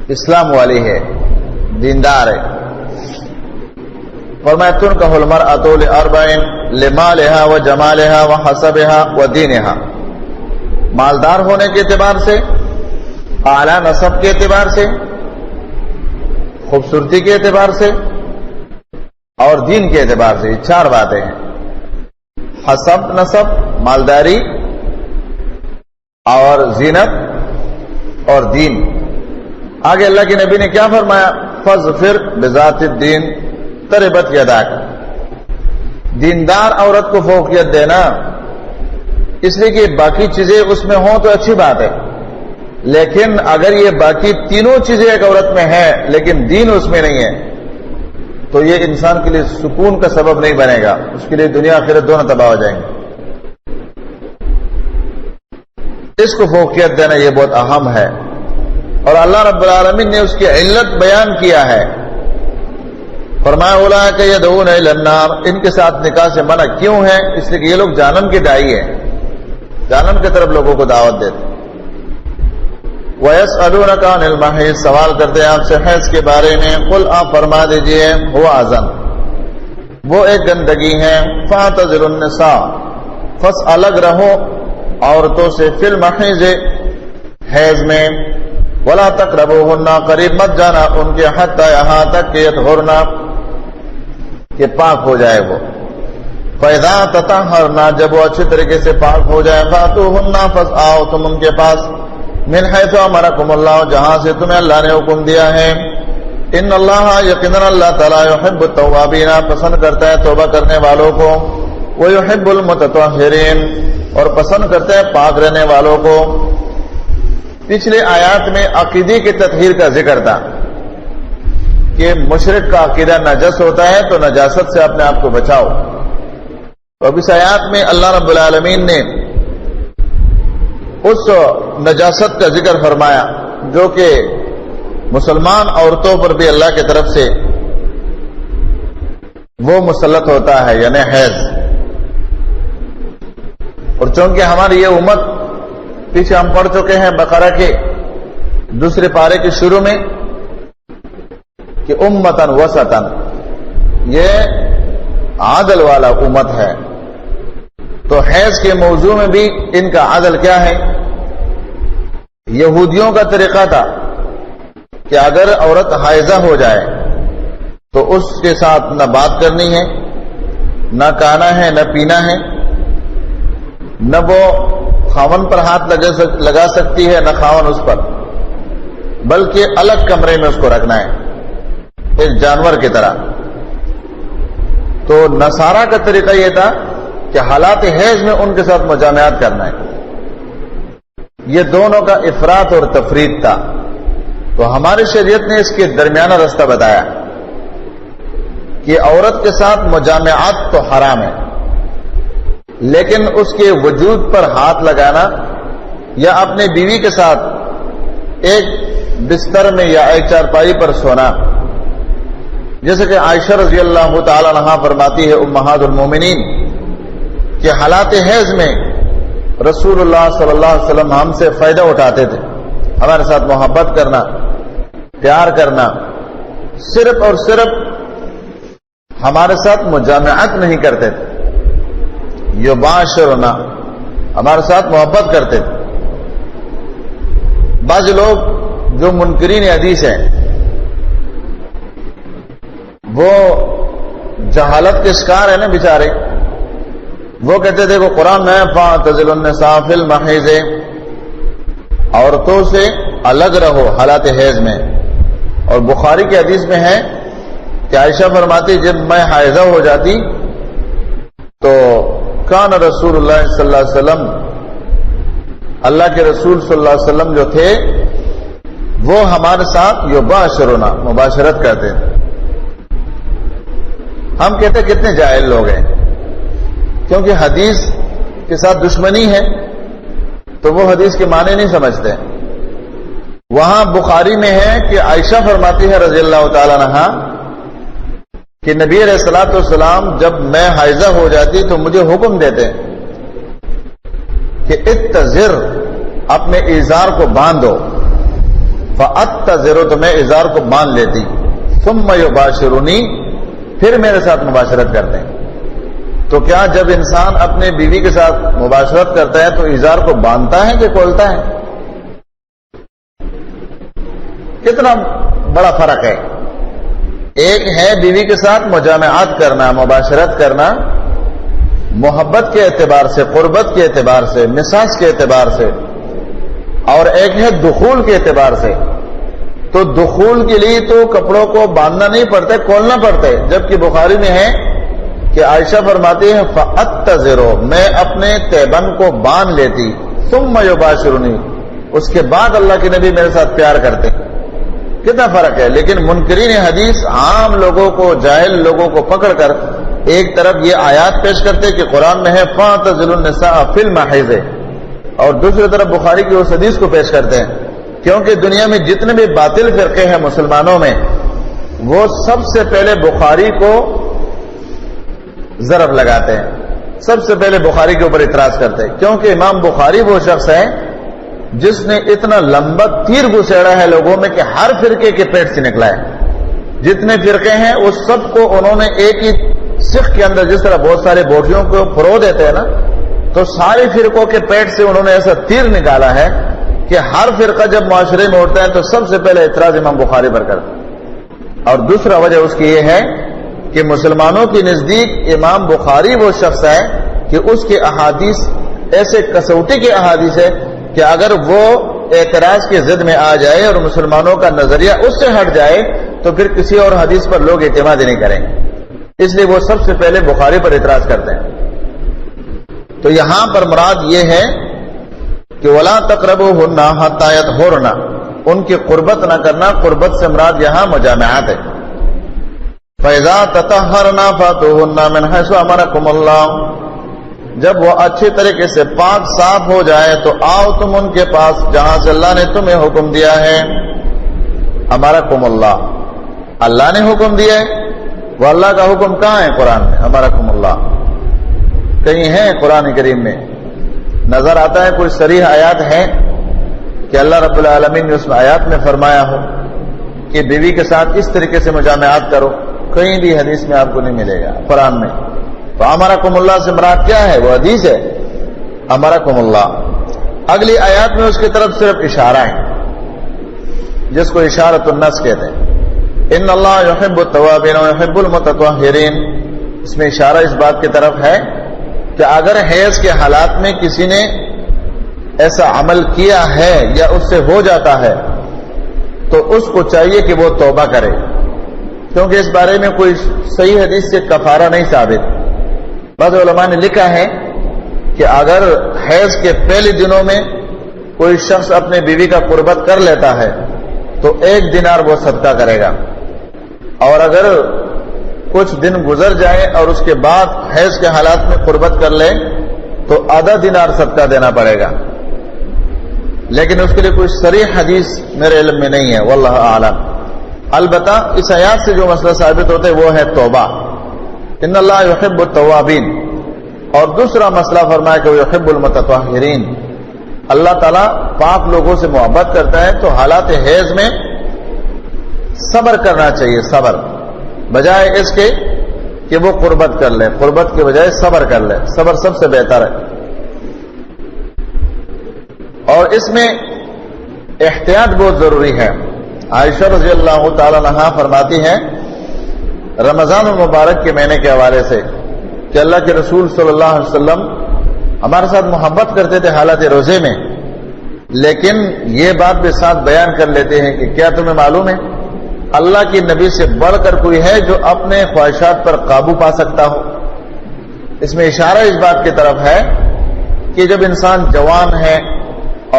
اسلام والی ہے، دیندار ہے۔ فرمایا تنکح المرأۃ لأربع لمالها وجمالها وحسبها ودینها، مالدار ہونے کے اعتبار سے، اعلی نسب کے اعتبار سے، خوبصورتی کے اعتبار سے، اور دین کے اعتبار سے، یہ 4 باتیں ہیں، حسب نسب، مالداری اور زینت اور دین۔ آگے اللہ کے نبی نے کیا فرمایا؟ فاظفر بذات الدین تربت یداک، دیندار عورت کو فوقیت دینا، اس لیے کہ باقی چیزیں اس میں ہوں تو اچھی بات ہے، لیکن اگر یہ باقی تینوں چیزیں ایک عورت میں ہیں لیکن دین اس میں نہیں ہے تو یہ انسان کے لیے سکون کا سبب نہیں بنے گا، اس کے لیے دنیا آخرت دونوں تباہ ہو جائیں گے۔ اس کو فوقیت دینا یہ بہت اہم ہے، اور اللہ رب العالمین نے اس کی علت بیان کیا ہے، فرمایا اولئک یدعون الی النار، ان کے ساتھ نکاح سے منع کیوں ہے؟ اس لیے کہ یہ لوگ جہنم کے داعی ہیں، جہنم کی طرف لوگوں کو دعوت دیتے۔ وَيَسْأَلُونَكَ عَنِ الْمَحِيضِ، سوال کرتے ہیں آپ سے حیض کے بارے میں، قل آپ فرما دیجئے هو اذن، وہ ایک گندگی ہے، فَاعْتَزِلُوا النِّسَاءَ، پس الگ رہو عورتوں سے، فی المحیض، حیض میں، وَلَا تَقْرَبُوهُنَّ، قریب مت جانا ان کے، حتی یہاں تک کہ یطہرن، کہ پاک ہو جائے وہ، فَإِذَا تَطَهَّرْنَ، جب وہ اچھی طریقے سے پاک ہو جائے، فَأْتُوهُنَّ، پس آؤ تم ان کے پاس، من حیث امرکم اللہ، جہاں سے تمہیں اللہ نے حکم دیا ہے، ان اللہ، یقینا اللہ تعالی، یحب التوابین، پسند کرتا ہے توبہ کرنے والوں کو، ویحب المتطہرین، اور پسند کرتا ہے پاک رہنے والوں کو۔ پچھلے آیات میں عقیدے کی تطہیر کا ذکر تھا کہ مشرک کا عقیدہ نجس ہوتا ہے تو نجاست سے اپنے آپ کو بچاؤ، اب اس آیات میں اللہ رب العالمین نے اس نجاست کا ذکر فرمایا جو کہ مسلمان عورتوں پر بھی اللہ کی طرف سے وہ مسلط ہوتا ہے، یعنی حیض۔ اور چونکہ ہماری یہ امت، پیچھے ہم پڑھ چکے ہیں بقرہ کے 2 پارے کے شروع میں کہ امتن وسطن، یہ عدل والا امت ہے، تو حیض کے موضوع میں بھی ان کا عدل کیا ہے؟ یہودیوں کا طریقہ تھا کہ اگر عورت حائضہ ہو جائے تو اس کے ساتھ نہ بات کرنی ہے، نہ کھانا ہے، نہ پینا ہے، نہ وہ خاون پر ہاتھ لگا سکتی ہے، نہ خاون اس پر، بلکہ الگ کمرے میں اس کو رکھنا ہے، ایک جانور کی طرح۔ تو نصارہ کا طریقہ یہ تھا کہ حالات حیض میں ان کے ساتھ مجامعات کرنا ہے، یہ دونوں کا افراط اور تفریط تھا۔ تو ہماری شریعت نے اس کے درمیانہ راستہ بتایا کہ عورت کے ساتھ مجامعات تو حرام ہے، لیکن اس کے وجود پر ہاتھ لگانا یا اپنے بیوی کے ساتھ ایک بستر میں یا ایک چارپائی پر سونا، جیسے کہ عائشہ رضی اللہ تعالی عنہا فرماتی ہے امہات المومنین کہ حالات حیض میں رسول اللہ صلی اللہ علیہ وسلم ہم سے فائدہ اٹھاتے تھے، ہمارے ساتھ محبت کرنا، پیار کرنا، صرف اور صرف ہمارے ساتھ مجامعت نہیں کرتے تھے، یباشرنا، ہمارے ساتھ محبت کرتے تھے۔ بعض لوگ جو منکرین حدیث ہیں وہ جہالت کے شکار ہیں نا بیچارے، وہ کہتے تھے وہ قرآن میں فاعتزلوا النساء فی المحیض، عورتوں سے الگ رہو حالات حیض میں. اور بخاری کی حدیث میں ہے کہ عائشہ فرماتی جب میں حائضہ ہو جاتی تو کان رسول اللہ صلی اللہ علیہ وسلم، اللہ کے رسول صلی اللہ علیہ وسلم جو تھے وہ ہمارے ساتھ یباشرنا مباشرت کرتے تھے. ہم کہتے کتنے جاہل لوگ ہیں، کیونکہ حدیث کے ساتھ دشمنی ہے تو وہ حدیث کے معنی نہیں سمجھتے. وہاں بخاری میں ہے کہ عائشہ فرماتی ہے رضی اللہ تعالی عنہا کہ نبی علیہ الصلوۃ والسلام جب میں حائضہ ہو جاتی تو مجھے حکم دیتے کہ اتزر، اپنے ازار کو باندھو. فاتزر، تو میں ازار کو باندھ لیتی. ثم یباشرنی، پھر میرے ساتھ مباشرت کرتے ہیں. تو کیا جب انسان اپنے بیوی کے ساتھ مباشرت کرتا ہے تو ازار کو باندھتا ہے کہ کھولتا ہے؟ کتنا بڑا فرق ہے. ایک ہے بیوی کے ساتھ مجامعات کرنا، مباشرت کرنا، محبت کے اعتبار سے، قربت کے اعتبار سے، مساج کے اعتبار سے، اور ایک ہے دخول کے اعتبار سے. تو دخول کے لیے تو کپڑوں کو باندھنا نہیں پڑتا، کھولنا پڑتا ہے. جبکہ بخاری میں ہے کہ عائشہ فرماتی ہے فاتزرو، میں اپنے تیبن کو باندھ لیتی. ثم یباشرنی، اس کے بعد اللہ کے نبی میرے ساتھ پیار کرتے. کتنا فرق ہے. لیکن منکرین حدیث عام لوگوں کو، جاہل لوگوں کو پکڑ کر ایک طرف یہ آیات پیش کرتے کہ قرآن میں ہے فاعتزلوا النساء فی المحیض، اور دوسری طرف بخاری کی اس حدیث کو پیش کرتے ہیں. کیونکہ دنیا میں جتنے بھی باطل فرقے ہیں مسلمانوں میں، وہ سب سے پہلے بخاری کو ضرب لگاتے ہیں، سب سے پہلے بخاری کے اوپر اعتراض کرتے ہیں. کیونکہ امام بخاری وہ شخص ہے جس نے اتنا لمبا تیر گھسیڑا ہے لوگوں میں کہ ہر فرقے کے پیٹ سے نکلا ہے. جتنے فرقے ہیں اس سب کو انہوں نے ایک ہی سکھ کے اندر، جس طرح بہت سارے بوٹیوں کو پرو دیتے ہیں نا، تو سارے فرقوں کے پیٹ سے انہوں نے ایسا تیر نکالا ہے کہ ہر فرقہ جب معاشرے میں اٹھتا ہے تو سب سے پہلے اعتراض امام بخاری پر کرتا ہے. اور دوسرا وجہ اس کی یہ ہے کہ مسلمانوں کے نزدیک امام بخاری وہ شخص ہے کہ اس کے احادیث ایسے کسوٹی کے احادیث ہے کہ اگر وہ اعتراض کی ضد میں آ جائے اور مسلمانوں کا نظریہ اس سے ہٹ جائے تو پھر کسی اور حدیث پر لوگ اعتماد نہیں کریں گے. اس لیے وہ سب سے پہلے بخاری پر اعتراض کرتے ہیں. تو یہاں پر مراد یہ ہے کہ وَلَا تَقْرَبُوهُنَّ حَتَّى يَطْهُرْنَ، ان کی قربت نہ کرنا. قربت سے مراد یہاں مجامعات ہے. فَإِذَا تَطَهَّرْنَ فَأْتُوهُنَّ مِنْ حَيْثُ أَمَرَكُمُ اللَّهُ، جب وہ اچھے طریقے سے پاک صاف ہو جائے تو آؤ تم ان کے پاس جہاں سے اللہ نے تمہیں حکم دیا ہے. امرکم اللہ، اللہ نے حکم دیا ہے. وہ اللہ کا حکم کہاں ہے قرآن میں؟ امرکم اللہ کہیں ہے قرآن کریم میں؟ نظر آتا ہے کوئی صریح آیات ہے کہ اللہ رب العالمین نے اس میں آیات میں فرمایا ہو کہ بیوی کے ساتھ اس طریقے سے مجامعات کرو؟ کہیں بھی حدیث میں آپ کو نہیں ملے گا قرآن میں. تو امرکم اللہ سے مراد کیا ہے؟ وہ حدیث ہے امرکم اللہ. اگلی آیات میں اس کی طرف صرف اشارہ ہے جس کو اشارۃ النص کہتے ہیں. ان اللہ یحب التوابین ویحب المتطہرین. اس میں اشارہ اس بات کی طرف ہے کہ اگر حیض کے حالات میں کسی نے ایسا عمل کیا ہے یا اس سے ہو جاتا ہے تو اس کو چاہیے کہ وہ توبہ کرے، کیونکہ اس بارے میں کوئی صحیح حدیث سے کفارہ نہیں ثابت. بعض علماء نے لکھا ہے کہ اگر حیض کے پہلے دنوں میں کوئی شخص اپنے بیوی کا قربت کر لیتا ہے تو 1 دینار وہ صدقہ کرے گا، اور اگر کچھ دن گزر جائے اور اس کے بعد حیض کے حالات میں قربت کر لے تو آدھا دینار صدقہ دینا پڑے گا. لیکن اس کے لیے کوئی صریح حدیث میرے علم میں نہیں ہے، واللہ اعلم. البتہ اس آیات سے جو مسئلہ ثابت ہوتا ہے وہ ہے توبہ. ان اللہ یحب التوابین. اور دوسرا مسئلہ فرمایا کہ وہ یحب المتطہرین. اللہ تعالیٰ پاک لوگوں سے محبت کرتا ہے، تو حالات حیض میں صبر کرنا چاہیے. صبر بجائے اس کے کہ وہ قربت کر لے، قربت کے بجائے صبر کر لے. صبر سب سے بہتر ہے. اور اس میں احتیاط بہت ضروری ہے. عائشہ رضی اللہ تعالی عنہا فرماتی ہیں رمضان المبارک کے مہینے کے حوالے سے کہ اللہ کے رسول صلی اللہ علیہ وسلم ہمارے ساتھ محبت کرتے تھے حالات روزے میں، لیکن یہ بات بھی ساتھ بیان کر لیتے ہیں کہ کیا تمہیں معلوم ہے اللہ کی نبی سے بڑھ کر کوئی ہے جو اپنے خواہشات پر قابو پا سکتا ہو؟ اس میں اشارہ اس بات کی طرف ہے کہ جب انسان جوان ہے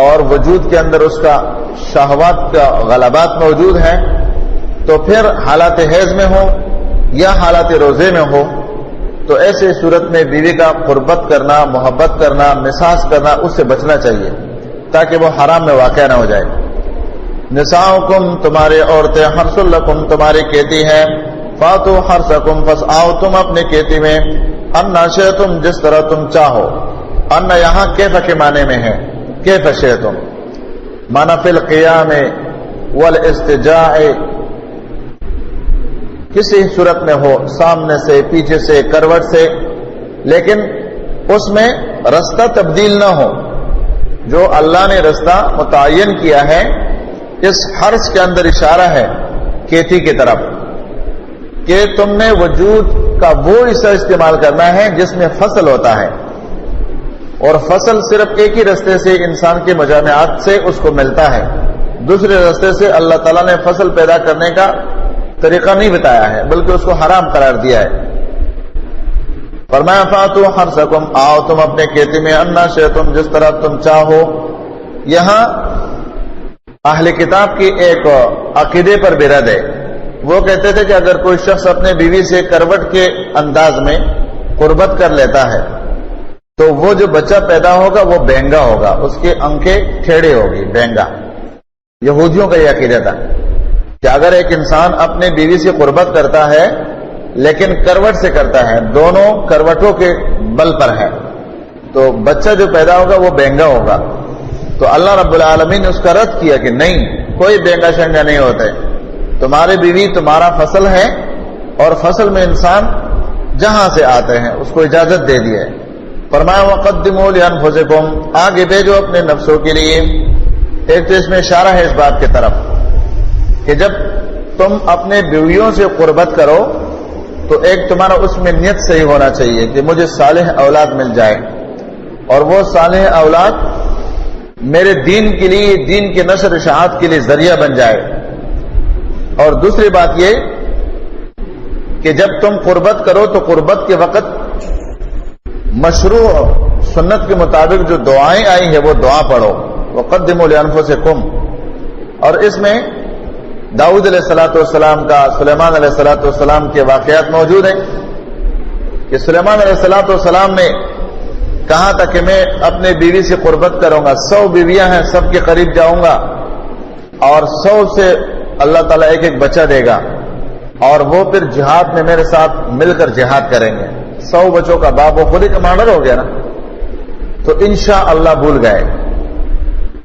اور وجود کے اندر اس کا شہوات کا غلبات موجود ہے تو پھر حالات حیض میں ہو یا حالات روزے میں ہو تو ایسے صورت میں بیوی کا قربت کرنا، محبت کرنا، مساس کرنا اس سے بچنا چاہیے تاکہ وہ حرام میں واقع نہ ہو جائے۔ نساؤکم تمہارے عورتیں حرث لکم تمہاری کھیتی ہے، فاتو حرثکم پس آؤ تم اپنے کھیتی میں، انا شئتم جس طرح تم چاہو۔ انا یہاں کیف کے معنی میں ہے، کیف شئتم معنی فی القیام والاستجاع، کسی صورت میں ہو، سامنے سے، پیچھے سے، کروٹ سے، لیکن اس میں رستہ تبدیل نہ ہو۔ جو اللہ نے رستہ متعین کیا ہے اس حرث کے اندر اشارہ ہے کھیتی کی طرف کہ تم نے وجود کا وہ حصہ استعمال کرنا ہے جس میں فصل ہوتا ہے، اور فصل صرف ایک ہی رستے سے انسان کے مجامعات سے اس کو ملتا ہے، دوسرے رستے سے اللہ تعالیٰ نے فصل پیدا کرنے کا طریقہ نہیں بتایا ہے بلکہ اس کو حرام قرار دیا ہے۔ فرمایا فاتو حرثکم آؤ تم اپنے کھیتی میں، انا شئتم جس طرح تم چاہو۔ یہاں اہل کتاب کی ایک عقیدے پر بھی رد ہے۔ وہ کہتے تھے کہ اگر کوئی شخص اپنے بیوی سے کروٹ کے انداز میں قربت کر لیتا ہے تو وہ جو بچہ پیدا ہوگا وہ بینگا ہوگا، اس کے آنکھیں ٹھیڑے ہوگی، بینگا۔ یہودیوں کا یہ عقیدہ تھا کہ اگر ایک انسان اپنے بیوی سے قربت کرتا ہے لیکن کروٹ سے کرتا ہے، دونوں کروٹوں کے بل پر ہے، تو بچہ جو پیدا ہوگا وہ بینگا ہوگا۔ تو اللہ رب العالمین نے اس کا رد کیا کہ نہیں، کوئی بینگا شنگا نہیں ہوتا ہے، تمہارے بیوی تمہارا فصل ہے، اور فصل میں انسان جہاں سے آتے ہیں اس کو اجازت دے دی ہے۔ فرمایا وقدموا لانفسکم آگے بھیجو اپنے نفسوں کے لیے۔ ایک تو اس میں اشارہ ہے اس بات کی طرف کہ جب تم اپنے بیویوں سے قربت کرو تو ایک تمہارا اس میں نیت صحیح ہونا چاہیے کہ مجھے صالح اولاد مل جائے، اور وہ صالح اولاد میرے دین کے لیے، دین کے نشر اشاعت کے لیے ذریعہ بن جائے۔ اور دوسری بات یہ کہ جب تم قربت کرو تو قربت کے وقت مشروع سنت کے مطابق جو دعائیں آئی ہیں وہ دعا پڑھو، وقدموا لانفسکم۔ اور اس میں داؤد علیہ السلام کا، سلیمان علیہ السلام کے واقعات موجود ہیں کہ سلیمان علیہ السلام نے کہا تھا کہ میں اپنے بیوی سے قربت کروں گا، 100 بیویاں ہیں، سب کے قریب جاؤں گا اور 100 سے اللہ تعالیٰ ایک ایک بچہ دے گا، اور وہ پھر جہاد میں میرے ساتھ مل کر جہاد کریں گے۔ 100 بچوں کا باپ، وہ خود ہی کمانڈر ہو گیا نا، تو انشاءاللہ بھول گئے۔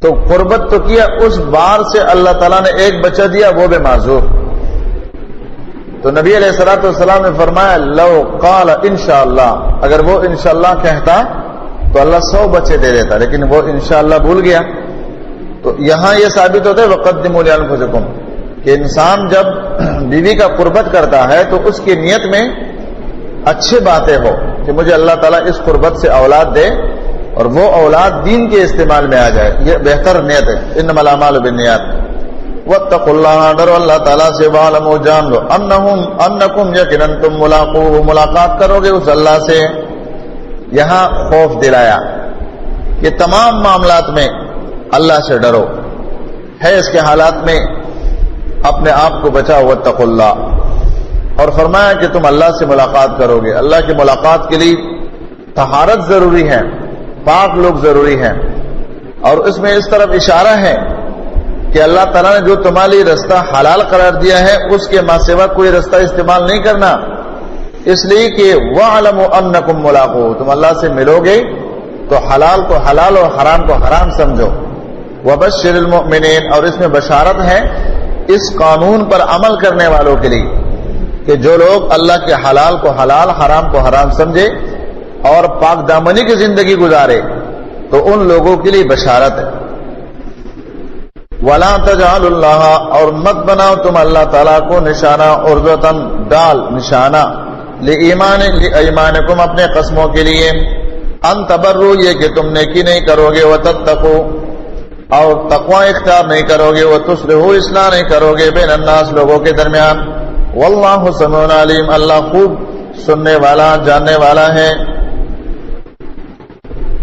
تو قربت تو کیا، اس بار سے اللہ تعالیٰ نے ایک بچہ دیا، وہ بھی معذور۔ تو نبی علیہ السلام نے فرمایا لو قال انشاءاللہ، اگر وہ انشاءاللہ کہتا تو اللہ 100 بچے دے دیتا، لیکن وہ انشاءاللہ بھول گیا۔ تو یہاں یہ ثابت ہوتا ہے وقدموا لانفسکم کہ انسان جب بیوی کا قربت کرتا ہے تو اس کی نیت میں اچھی باتیں ہو کہ مجھے اللہ تعالیٰ اس قربت سے اولاد دے، اور وہ اولاد دین کے استعمال میں آ جائے، یہ بہتر نیت ہے۔ انما الاعمال بالنیات۔ واتقوا اللہ، ڈرو اللہ تعالیٰ سے، واعلموا جان لو انکم یقینا تم ملاقوہ، ملاقات کرو گے اس اللہ سے۔ یہاں خوف دلایا کہ تمام معاملات میں اللہ سے ڈرو، ہے اس کے حالات میں اپنے آپ کو بچاؤ، واتقوا اللہ۔ اور فرمایا کہ تم اللہ سے ملاقات کرو گے۔ اللہ کی ملاقات کے لیے طہارت ضروری ہے، پاک لوگ ضروری ہیں، اور اس میں اس طرف اشارہ ہے کہ اللہ تعالیٰ نے جو تمہارے لیے رستہ حلال قرار دیا ہے اس کے ماں سوا کوئی رستہ استعمال نہیں کرنا، اس لیے کہ وَاعْلَمُوا أَنَّكُمْ مُلَاقُوهُ، تم اللہ سے ملو گے تو حلال کو حلال اور حرام کو حرام سمجھو۔ وَبَشِّرِ الْمُؤْمِنِينَ، اور اس میں بشارت ہے اس قانون پر عمل کرنے والوں کے لیے کہ جو لوگ اللہ کے حلال کو حلال، حرام کو حرام سمجھے اور پاک دامنی کی زندگی گزارے، تو ان لوگوں کے لیے بشارت ہے۔ وَلَا تَجْعَلُوا اللَّهَ، اور مت بناؤ تم اللہ تعالیٰ کو نشانہ، عُرْضَةً ڈال نشانہ، لِأَيْمَانِكُمْ اپنے قسموں کے لیے، أَن تَبَرُّوا یہ کہ تم نیکی نہیں کرو گے، وَتَتَّقُوا اور تقوی اختیار نہیں کرو گے، وتصلحوا اصلاح نہیں کرو گے بین الناس لوگوں کے درمیان، واللہ سمیع علیم اللہ خوب سننے والا جاننے والا ہے۔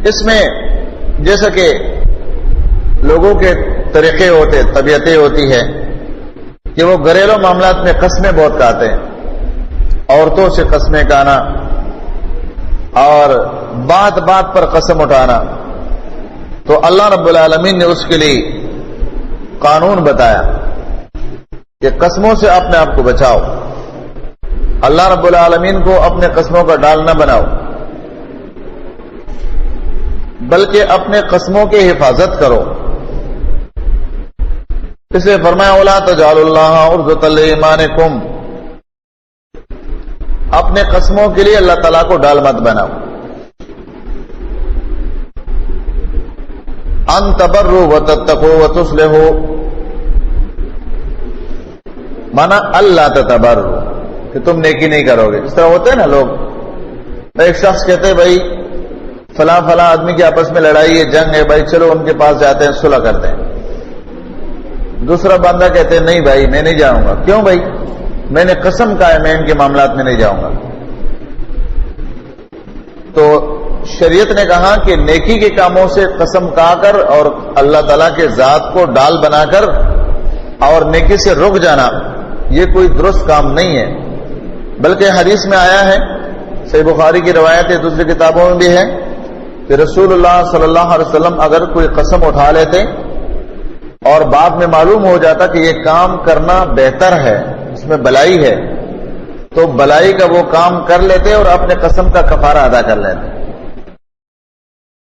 اس میں جیسا کہ لوگوں کے طریقے ہوتے، طبیعتیں ہوتی ہے کہ وہ گھریلو معاملات میں قسمیں بہت کھاتے ہیں، عورتوں سے قسمیں کھانا اور بات بات پر قسم اٹھانا، تو اللہ رب العالمین نے اس کے لیے قانون بتایا کہ قسموں سے اپنے آپ کو بچاؤ، اللہ رب العالمین کو اپنے قسموں کا ڈال نہ بناؤ، بلکہ اپنے قسموں کی حفاظت کرو۔ اس لیے فرمایا وَلَا تَجْعَلُوا اللَّهَ عُرْضَةً لِأَيْمَانِكُمْ، اپنے قسموں کے لیے اللہ تعالیٰ کو ڈال مت بناؤ۔ ان تبروا وتتقوا وتصلحوا، مانا اللہ تتبروا کہ تم نیکی نہیں کرو گے۔ اس طرح ہوتے ہیں نا لوگ، ایک شخص کہتے ہیں بھائی فلاں فلاں آدمی کی آپس میں لڑائی ہے، جنگ ہے، بھائی چلو ان کے پاس جاتے ہیں، صلح کرتے ہیں۔ دوسرا بندہ کہتے ہیں نہیں بھائی میں نہیں جاؤں گا۔ کیوں بھائی؟ میں نے قسم کہا ہے میں ان کے معاملات میں نہیں جاؤں گا۔ تو شریعت نے کہا کہ نیکی کے کاموں سے قسم کھا کر اور اللہ تعالیٰ کے ذات کو ڈال بنا کر اور نیکی سے رک جانا، یہ کوئی درست کام نہیں ہے، بلکہ حدیث میں آیا ہے، صحیح بخاری کی روایت ہے، دوسری کتابوں میں بھی ہے کہ رسول اللہ صلی اللہ علیہ وسلم اگر کوئی قسم اٹھا لیتے اور بعد میں معلوم ہو جاتا کہ یہ کام کرنا بہتر ہے، اس میں بلائی ہے، تو بلائی کا وہ کام کر لیتے اور اپنے قسم کا کفارہ ادا کر لیتے۔